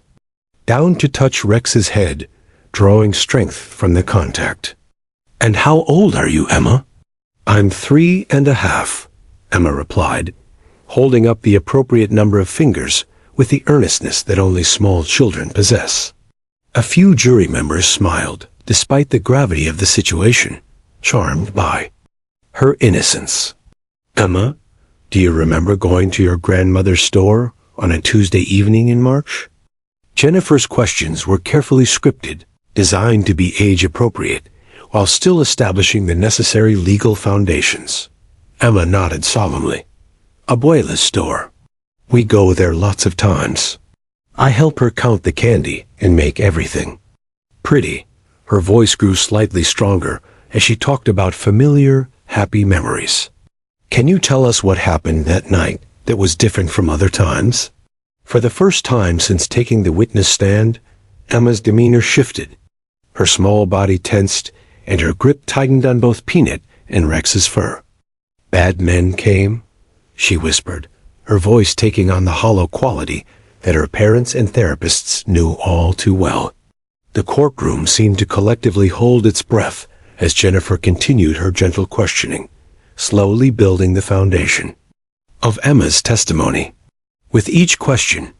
down to touch Rex's head, drawing strength from the contact. "And how old are you, Emma?" "I'm 3.5, Emma replied, holding up the appropriate number of fingers with the earnestness that only small children possess. A few jury members smiled, despite the gravity of the situation, charmed by her innocence. "Emma, do you remember going to your grandmother's store on a Tuesday evening in March?" Jennifer's questions were carefully scripted, designed to be age-appropriate, while still establishing the necessary legal foundations. Emma nodded solemnly. "Abuela's store. We go there lots of times. I help her count the candy and make everything pretty." Her voice grew slightly stronger as she talked about familiar, happy memories. "Can you tell us what happened that night that was different from other times?" For the first time since taking the witness stand, Emma's demeanor shifted. Her small body tensed, and her grip tightened on both Peanut and Rex's fur. "Bad men came?" she whispered, her voice taking on the hollow quality that her parents and therapists knew all too well. The courtroom seemed to collectively hold its breath as Jennifer continued her gentle questioning, slowly building the foundation of Emma's testimony. With each question,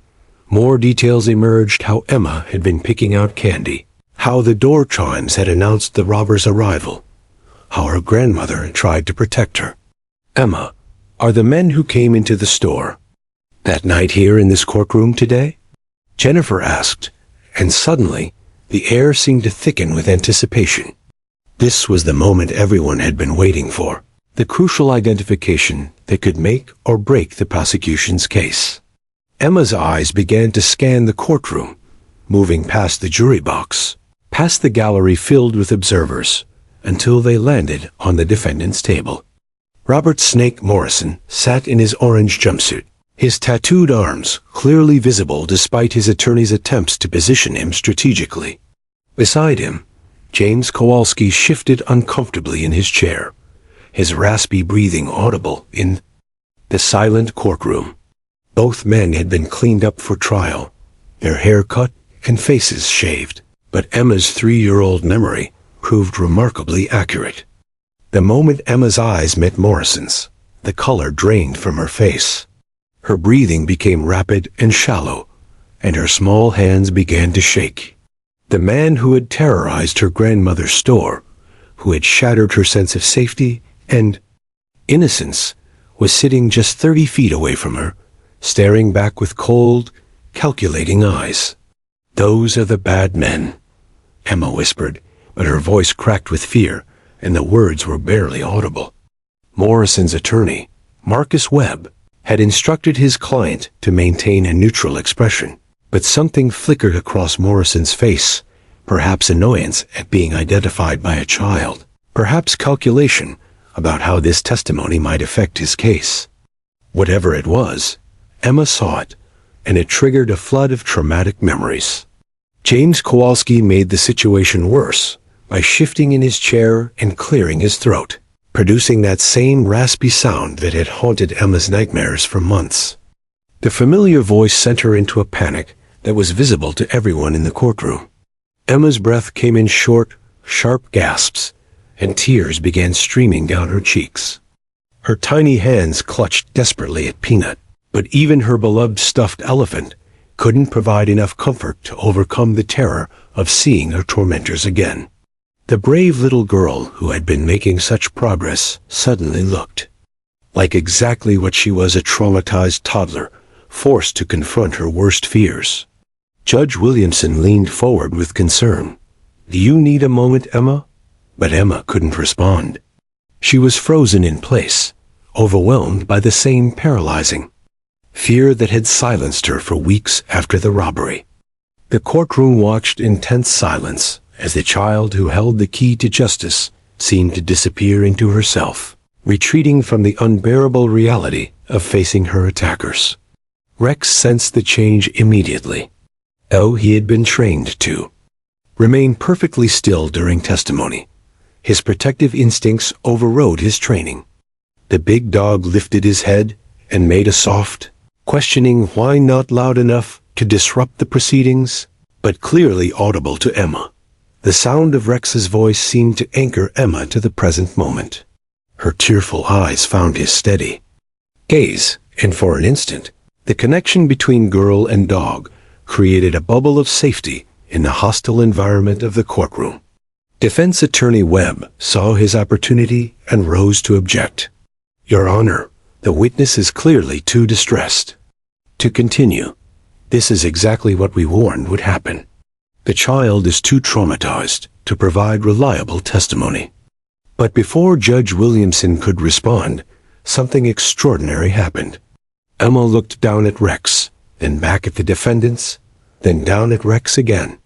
more details emerged: how Emma had been picking out candy, how the door chimes had announced the robber's arrival, how her grandmother had tried to protect her. "Emma, are the men who came into the store that night here in this courtroom today?" Jennifer asked, and suddenly the air seemed to thicken with anticipation. This was the moment everyone had been waiting for, the crucial identification that could make or break the prosecution's case. Emma's eyes began to scan the courtroom, moving past the jury box, past the gallery filled with observers, until they landed on the defendant's table. Robert "Snake" Morrison sat in his orange jumpsuit, his tattooed arms clearly visible despite his attorney's attempts to position him strategically. Beside him, James Kowalski shifted uncomfortably in his chair, his raspy breathing audible in the silent courtroom. Both men had been cleaned up for trial, their hair cut and faces shaved, but Emma's 3-year-old memory proved remarkably accurate. The moment Emma's eyes met Morrison's, the color drained from her face. Her breathing became rapid and shallow, and her small hands began to shake. The man who had terrorized her grandmother's store, who had shattered her sense of safety and innocence, was sitting just 30 feet away from her, staring back with cold, calculating eyes. "Those are the bad men," Emma whispered, but her voice cracked with fear, and the words were barely audible. Morrison's attorney, Marcus Webb, had instructed his client to maintain a neutral expression, but something flickered across Morrison's face, perhaps annoyance at being identified by a child, perhaps calculation about how this testimony might affect his case. Whatever it was, Emma saw it, and it triggered a flood of traumatic memories. James Kowalski made the situation worse by shifting in his chair and clearing his throat, producing that same raspy sound that had haunted Emma's nightmares for months. The familiar voice sent her into a panic that was visible to everyone in the courtroom. Emma's breath came in short, sharp gasps, and tears began streaming down her cheeks. Her tiny hands clutched desperately at Peanut, but even her beloved stuffed elephant couldn't provide enough comfort to overcome the terror of seeing her tormentors again. The brave little girl who had been making such progress suddenly looked like exactly what she was, a traumatized toddler, forced to confront her worst fears. Judge Williamson leaned forward with concern. "Do you need a moment, Emma?" But Emma couldn't respond. She was frozen in place, overwhelmed by the same paralyzing fear that had silenced her for weeks after the robbery. The courtroom watched in tense silence as the child who held the key to justice seemed to disappear into herself, retreating from the unbearable reality of facing her attackers. Rex sensed the change immediately. Oh, he had been trained to remain perfectly still during testimony. His protective instincts overrode his training. The big dog lifted his head and made a soft, questioning whine, not loud enough to disrupt the proceedings, but clearly audible to Emma. The sound of Rex's voice seemed to anchor Emma to the present moment. Her tearful eyes found his steady gaze, and for an instant, the connection between girl and dog created a bubble of safety in the hostile environment of the courtroom. Defense Attorney Webb saw his opportunity and rose to object. "Your Honor, the witness is clearly too distressed to continue. This is exactly what we warned would happen. The child is too traumatized to provide reliable testimony." But before Judge Williamson could respond, something extraordinary happened. Emma looked down at Rex, then back at the defendants, then down at Rex again.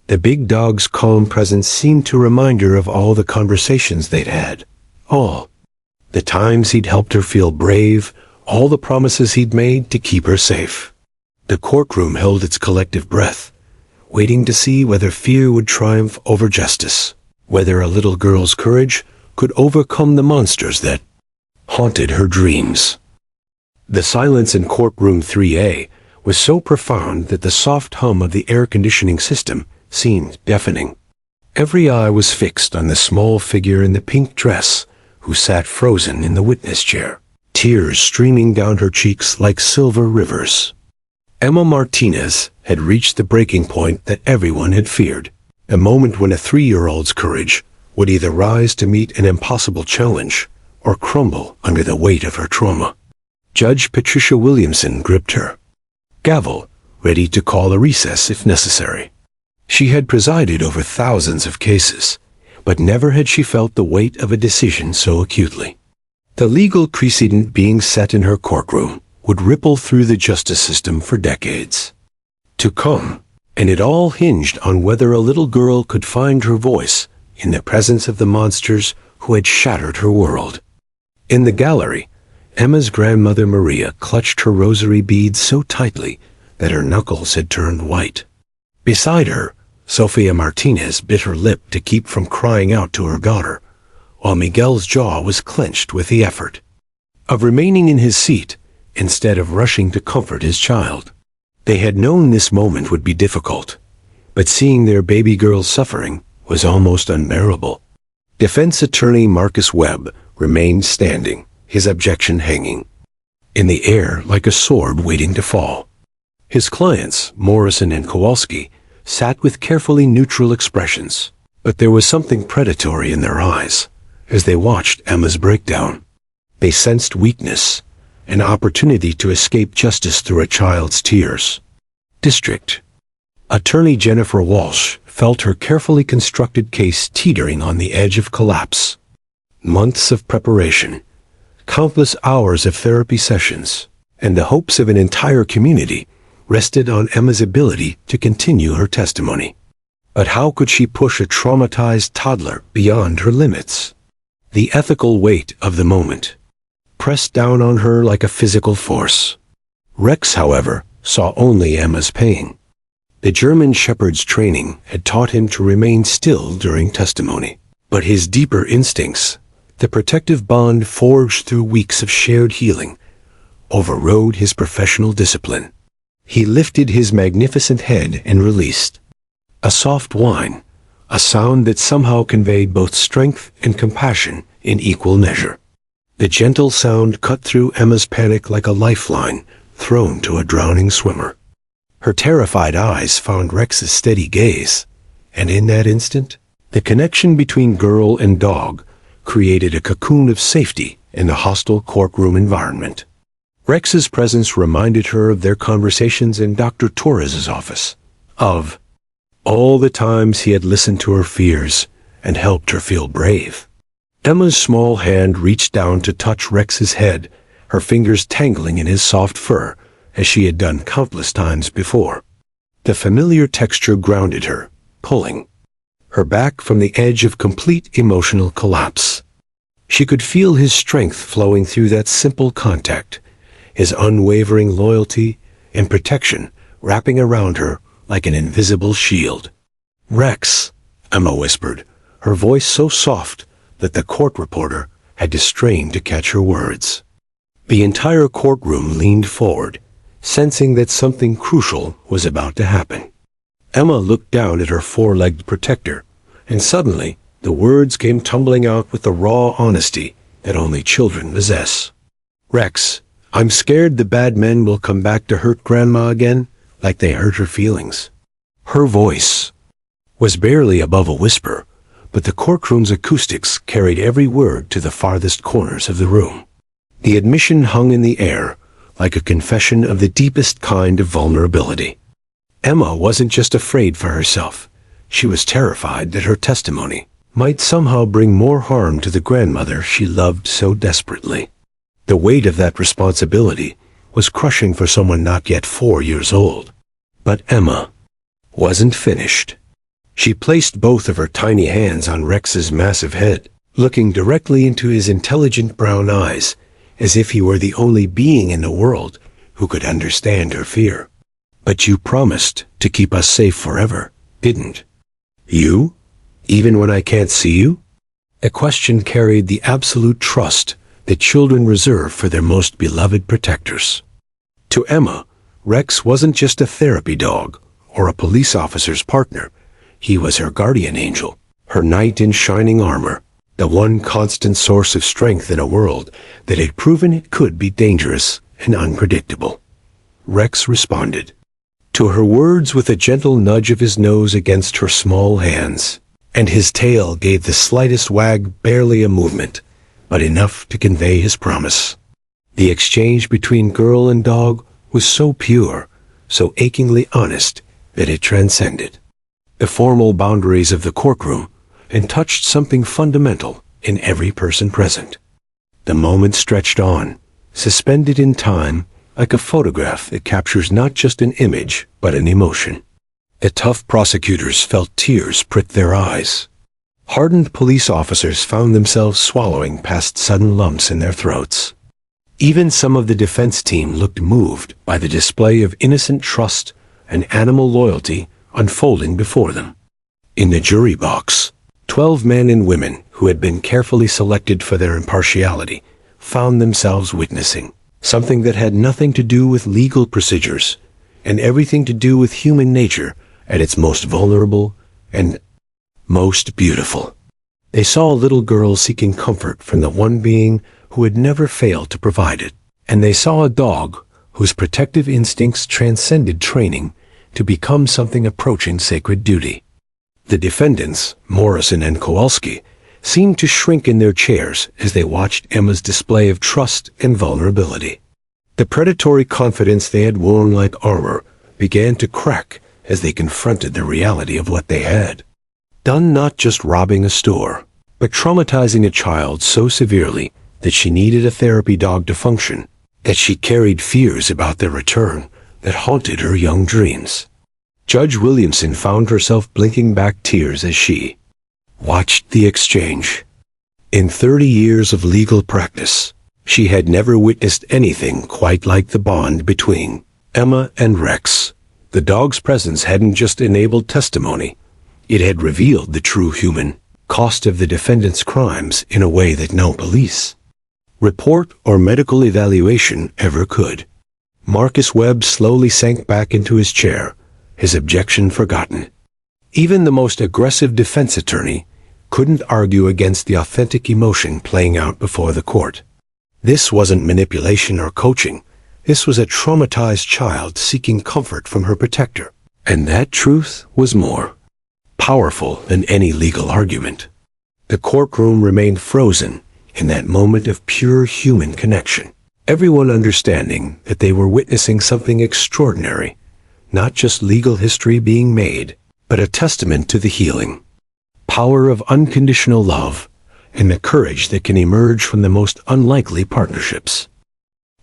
The big dog's calm presence seemed to remind her of all the conversations they'd had. All the times he'd helped her feel brave, all the promises he'd made to keep her safe. The courtroom held its collective breath, waiting to see whether fear would triumph over justice, whether a little girl's courage could overcome the monsters that haunted her dreams. The silence in courtroom 3A was so profound that the soft hum of the air conditioning system seemed deafening. Every eye was fixed on the small figure in the pink dress who sat frozen in the witness chair, tears streaming down her cheeks like silver rivers. Emma Martinez had reached the breaking point that everyone had feared, a moment when a 3-year-old's courage would either rise to meet an impossible challenge or crumble under the weight of her trauma. Judge Patricia Williamson gripped her gavel, ready to call a recess if necessary. She had presided over thousands of cases, but never had she felt the weight of a decision so acutely. The legal precedent being set in her courtroom would ripple through the justice system for decades to come, and it all hinged on whether a little girl could find her voice in the presence of the monsters who had shattered her world. In the gallery, Emma's grandmother Maria clutched her rosary beads so tightly that her knuckles had turned white. Beside her, Sofia Martinez bit her lip to keep from crying out to her daughter, while Miguel's jaw was clenched with the effort of remaining in his seat instead of rushing to comfort his child. They had known this moment would be difficult, but seeing their baby girl suffering was almost unbearable. Defense attorney Marcus Webb remained standing, his objection hanging in the air like a sword waiting to fall. His clients, Morrison and Kowalski, sat with carefully neutral expressions, but there was something predatory in their eyes as they watched Emma's breakdown. They sensed weakness, an opportunity to escape justice through a child's tears. District Attorney Jennifer Walsh felt her carefully constructed case teetering on the edge of collapse. Months of preparation, countless hours of therapy sessions, and the hopes of an entire community rested on Emma's ability to continue her testimony. But how could she push a traumatized toddler beyond her limits? The ethical weight of the moment pressed down on her like a physical force. Rex, however, saw only Emma's pain. The German Shepherd's training had taught him to remain still during testimony, but his deeper instincts, the protective bond forged through weeks of shared healing, overrode his professional discipline. He lifted his magnificent head and released a soft whine, a sound that somehow conveyed both strength and compassion in equal measure. The gentle sound cut through Emma's panic like a lifeline thrown to a drowning swimmer. Her terrified eyes found Rex's steady gaze, and in that instant, the connection between girl and dog created a cocoon of safety in the hostile courtroom environment. Rex's presence reminded her of their conversations in Dr. Torres's office, of all the times he had listened to her fears and helped her feel brave. Emma's small hand reached down to touch Rex's head, her fingers tangling in his soft fur, as she had done countless times before. The familiar texture grounded her, pulling her back from the edge of complete emotional collapse. She could feel his strength flowing through that simple contact, his unwavering loyalty and protection wrapping around her like an invisible shield. "Rex," Emma whispered, her voice so soft that the court reporter had to strain to catch her words. The entire courtroom leaned forward, sensing that something crucial was about to happen. Emma looked down at her four-legged protector, and suddenly the words came tumbling out with the raw honesty that only children possess. "Rex, I'm scared the bad men will come back to hurt Grandma again, like they hurt her feelings." Her voice was barely above a whisper, but the courtroom's acoustics carried every word to the farthest corners of the room. The admission hung in the air, like a confession of the deepest kind of vulnerability. Emma wasn't just afraid for herself. She was terrified that her testimony might somehow bring more harm to the grandmother she loved so desperately. The weight of that responsibility was crushing for someone not yet 4 years old. But Emma wasn't finished. She placed both of her tiny hands on Rex's massive head, looking directly into his intelligent brown eyes, as if he were the only being in the world who could understand her fear. "But you promised to keep us safe forever, didn't you? Even when I can't see you?" A question carried the absolute trust that children reserve for their most beloved protectors. To Emma, Rex wasn't just a therapy dog or a police officer's partner. He was her guardian angel, her knight in shining armor, the one constant source of strength in a world that had proven it could be dangerous and unpredictable. Rex responded to her words with a gentle nudge of his nose against her small hands, and his tail gave the slightest wag, barely a movement, but enough to convey his promise. The exchange between girl and dog was so pure, so achingly honest, that it transcended the formal boundaries of the courtroom and touched something fundamental in every person present. The moment stretched on, suspended in time, like a photograph that captures not just an image, but an emotion. The tough prosecutors felt tears prick their eyes. Hardened police officers found themselves swallowing past sudden lumps in their throats. Even some of the defense team looked moved by the display of innocent trust and animal loyalty unfolding before them. In the jury box, 12 men and women who had been carefully selected for their impartiality found themselves witnessing something that had nothing to do with legal procedures and everything to do with human nature at its most vulnerable and most beautiful. They saw a little girl seeking comfort from the one being who had never failed to provide it, and they saw a dog whose protective instincts transcended training to become something approaching sacred duty. The defendants, Morrison and Kowalski, seemed to shrink in their chairs as they watched Emma's display of trust and vulnerability. The predatory confidence they had worn like armor began to crack as they confronted the reality of what they had done, not just robbing a store, but traumatizing a child so severely that she needed a therapy dog to function, that she carried fears about their return that haunted her young dreams. Judge Williamson found herself blinking back tears as she watched the exchange. In 30 years of legal practice, she had never witnessed anything quite like the bond between Emma and Rex. The dog's presence hadn't just enabled testimony, it had revealed the true human cost of the defendant's crimes in a way that no police report or medical evaluation ever could. Marcus Webb slowly sank back into his chair, his objection forgotten. Even the most aggressive defense attorney couldn't argue against the authentic emotion playing out before the court. This wasn't manipulation or coaching. This was a traumatized child seeking comfort from her protector. And that truth was more powerful than any legal argument. The courtroom remained frozen in that moment of pure human connection, everyone understanding that they were witnessing something extraordinary, not just legal history being made, but a testament to the healing power of unconditional love and the courage that can emerge from the most unlikely partnerships.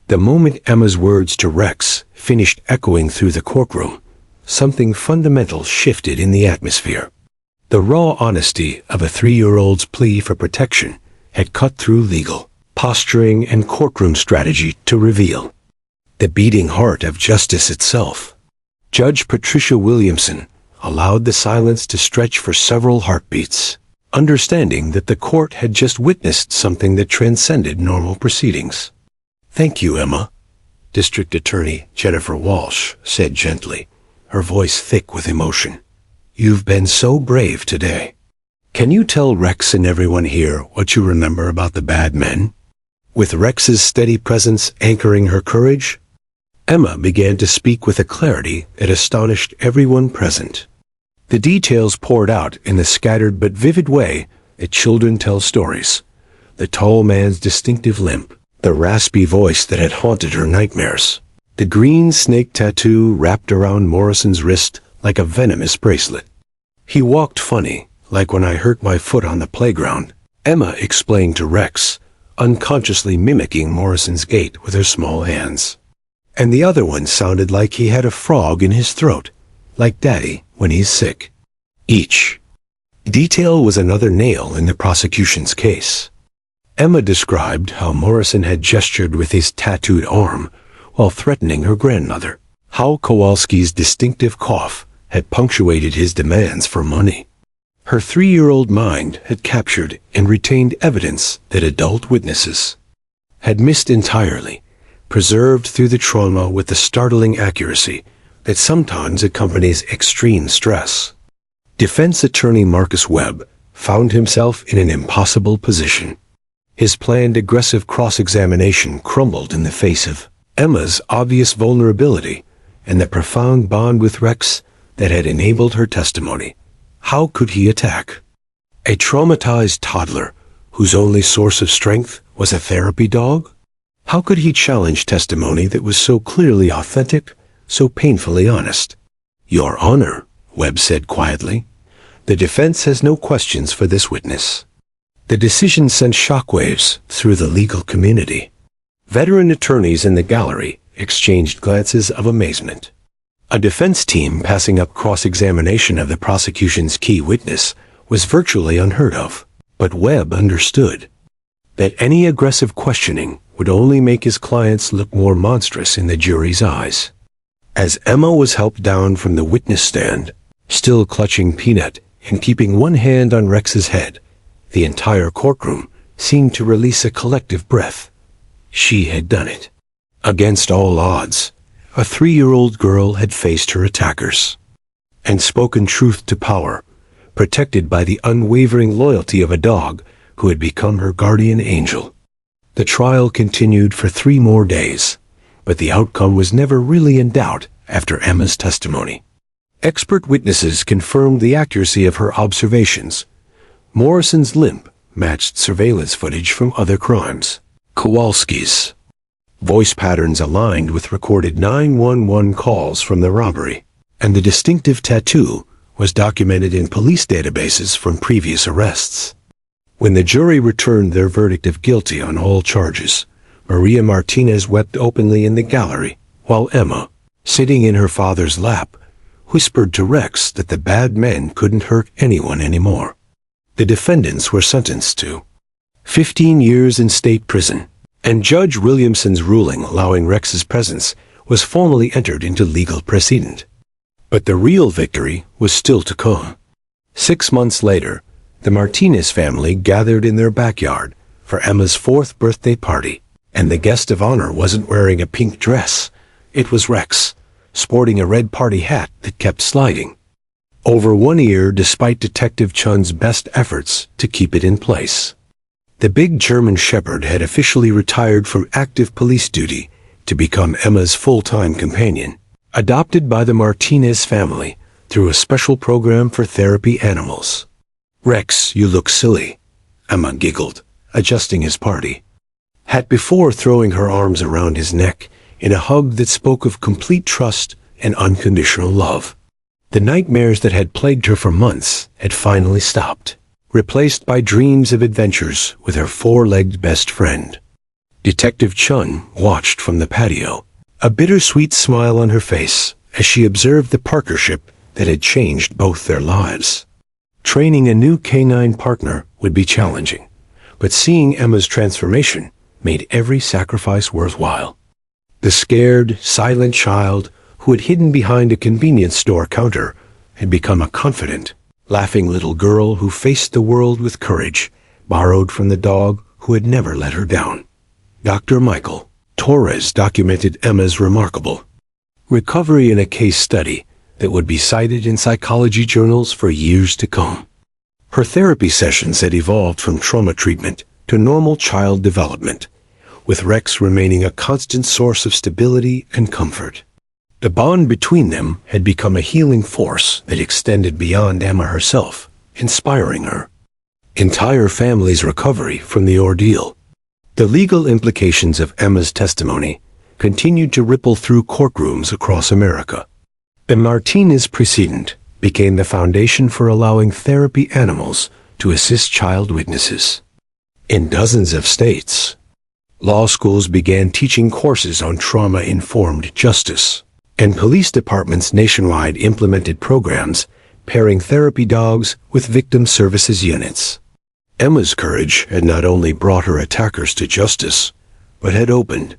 The moment Emma's words to Rex finished echoing through the courtroom, something fundamental shifted in the atmosphere. The raw honesty of a 3-year-old's plea for protection had cut through legal posturing and courtroom strategy to reveal the beating heart of justice itself. Judge Patricia Williamson allowed the silence to stretch for several heartbeats, understanding that the court had just witnessed something that transcended normal proceedings. "Thank you, Emma," District Attorney Jennifer Walsh said gently, her voice thick with emotion. "You've been so brave today. Can you tell Rex and everyone here what you remember about the bad men?" With Rex's steady presence anchoring her courage, Emma began to speak with a clarity that astonished everyone present. The details poured out in the scattered but vivid way that children tell stories. The tall man's distinctive limp, the raspy voice that had haunted her nightmares, the green snake tattoo wrapped around Morrison's wrist like a venomous bracelet. "He walked funny, like when I hurt my foot on the playground," Emma explained to Rex, unconsciously mimicking Morrison's gait with her small hands. "And the other one sounded like he had a frog in his throat, like Daddy when he's sick." Each detail was another nail in the prosecution's case. Emma described how Morrison had gestured with his tattooed arm while threatening her grandmother, how Kowalski's distinctive cough had punctuated his demands for money. Her 3-year-old mind had captured and retained evidence that adult witnesses had missed entirely, preserved through the trauma with the startling accuracy that sometimes accompanies extreme stress. Defense attorney Marcus Webb found himself in an impossible position. His planned aggressive cross-examination crumbled in the face of Emma's obvious vulnerability and the profound bond with Rex that had enabled her testimony. How could he attack a traumatized toddler whose only source of strength was a therapy dog? How could he challenge testimony that was so clearly authentic, so painfully honest? "Your Honor," Webb said quietly, "the defense has no questions for this witness." The decision sent shockwaves through the legal community. Veteran attorneys in the gallery exchanged glances of amazement. A defense team passing up cross-examination of the prosecution's key witness was virtually unheard of, but Webb understood. that any aggressive questioning would only make his clients look more monstrous in the jury's eyes. As Emma was helped down from the witness stand, still clutching Peanut and keeping one hand on Rex's head, the entire courtroom seemed to release a collective breath. She had done it. Against all odds, a 3-year-old girl had faced her attackers and spoken truth to power, protected by the unwavering loyalty of a dog who had become her guardian angel. The trial continued for 3 more days, but the outcome was never really in doubt after Emma's testimony. Expert witnesses confirmed the accuracy of her observations. Morrison's limp matched surveillance footage from other crimes. Kowalski's voice patterns aligned with recorded 911 calls from the robbery, and the distinctive tattoo was documented in police databases from previous arrests. When the jury returned their verdict of guilty on all charges, Maria Martinez wept openly in the gallery, while Emma, sitting in her father's lap, whispered to Rex that the bad men couldn't hurt anyone anymore. The defendants were sentenced to 15 years in state prison, and Judge Williamson's ruling allowing Rex's presence was formally entered into legal precedent. But the real victory was still to come. 6 months later, the Martinez family gathered in their backyard for Emma's 4th birthday party, and the guest of honor wasn't wearing a pink dress. It was Rex, sporting a red party hat that kept sliding over one ear despite Detective Chun's best efforts to keep it in place. The big German Shepherd had officially retired from active police duty to become Emma's full-time companion, adopted by the Martinez family through a special program for therapy animals. "Rex, you look silly," Emma giggled, adjusting his party hat before throwing her arms around his neck in a hug that spoke of complete trust and unconditional love. The nightmares that had plagued her for months had finally stopped, replaced by dreams of adventures with her 4-legged best friend. Detective Chun watched from the patio, a bittersweet smile on her face as she observed the partnership that had changed both their lives. Training a new canine partner would be challenging, but seeing Emma's transformation made every sacrifice worthwhile. The scared, silent child who had hidden behind a convenience store counter had become a confident, laughing little girl who faced the world with courage, borrowed from the dog who had never let her down. Dr. Michael Torres documented Emma's remarkable recovery in a case study that would be cited in psychology journals for years to come. Her therapy sessions had evolved from trauma treatment to normal child development, with Rex remaining a constant source of stability and comfort. The bond between them had become a healing force that extended beyond Emma herself, inspiring her entire family's recovery from the ordeal. The legal implications of Emma's testimony continued to ripple through courtrooms across America. The Martinez precedent became the foundation for allowing therapy animals to assist child witnesses. In dozens of states, law schools began teaching courses on trauma-informed justice, and police departments nationwide implemented programs pairing therapy dogs with victim services units. Emma's courage had not only brought her attackers to justice, but had opened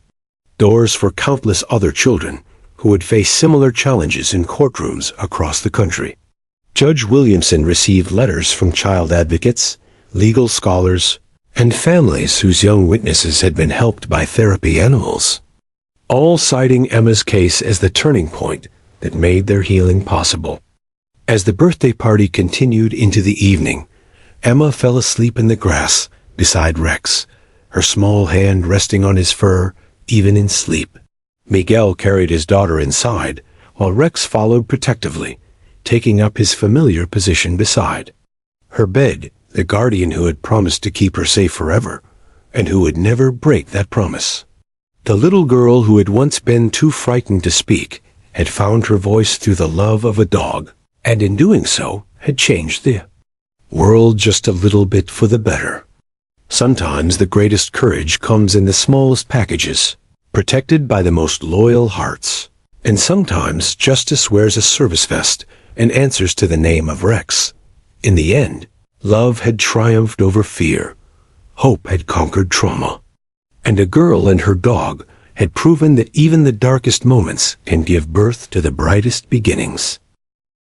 doors for countless other children who would face similar challenges in courtrooms across the country. Judge Williamson received letters from child advocates, legal scholars, and families whose young witnesses had been helped by therapy animals, all citing Emma's case as the turning point that made their healing possible. As the birthday party continued into the evening, Emma fell asleep in the grass beside Rex, her small hand resting on his fur even in sleep. Miguel carried his daughter inside, while Rex followed protectively, taking up his familiar position beside her bed, the guardian who had promised to keep her safe forever, and who would never break that promise. The little girl who had once been too frightened to speak had found her voice through the love of a dog, and in doing so had changed the world just a little bit for the better. Sometimes the greatest courage comes in the smallest packages, protected by the most loyal hearts. And sometimes justice wears a service vest and answers to the name of Rex. In the end, love had triumphed over fear. hope had conquered trauma. And a girl and her dog had proven that even the darkest moments can give birth to the brightest beginnings.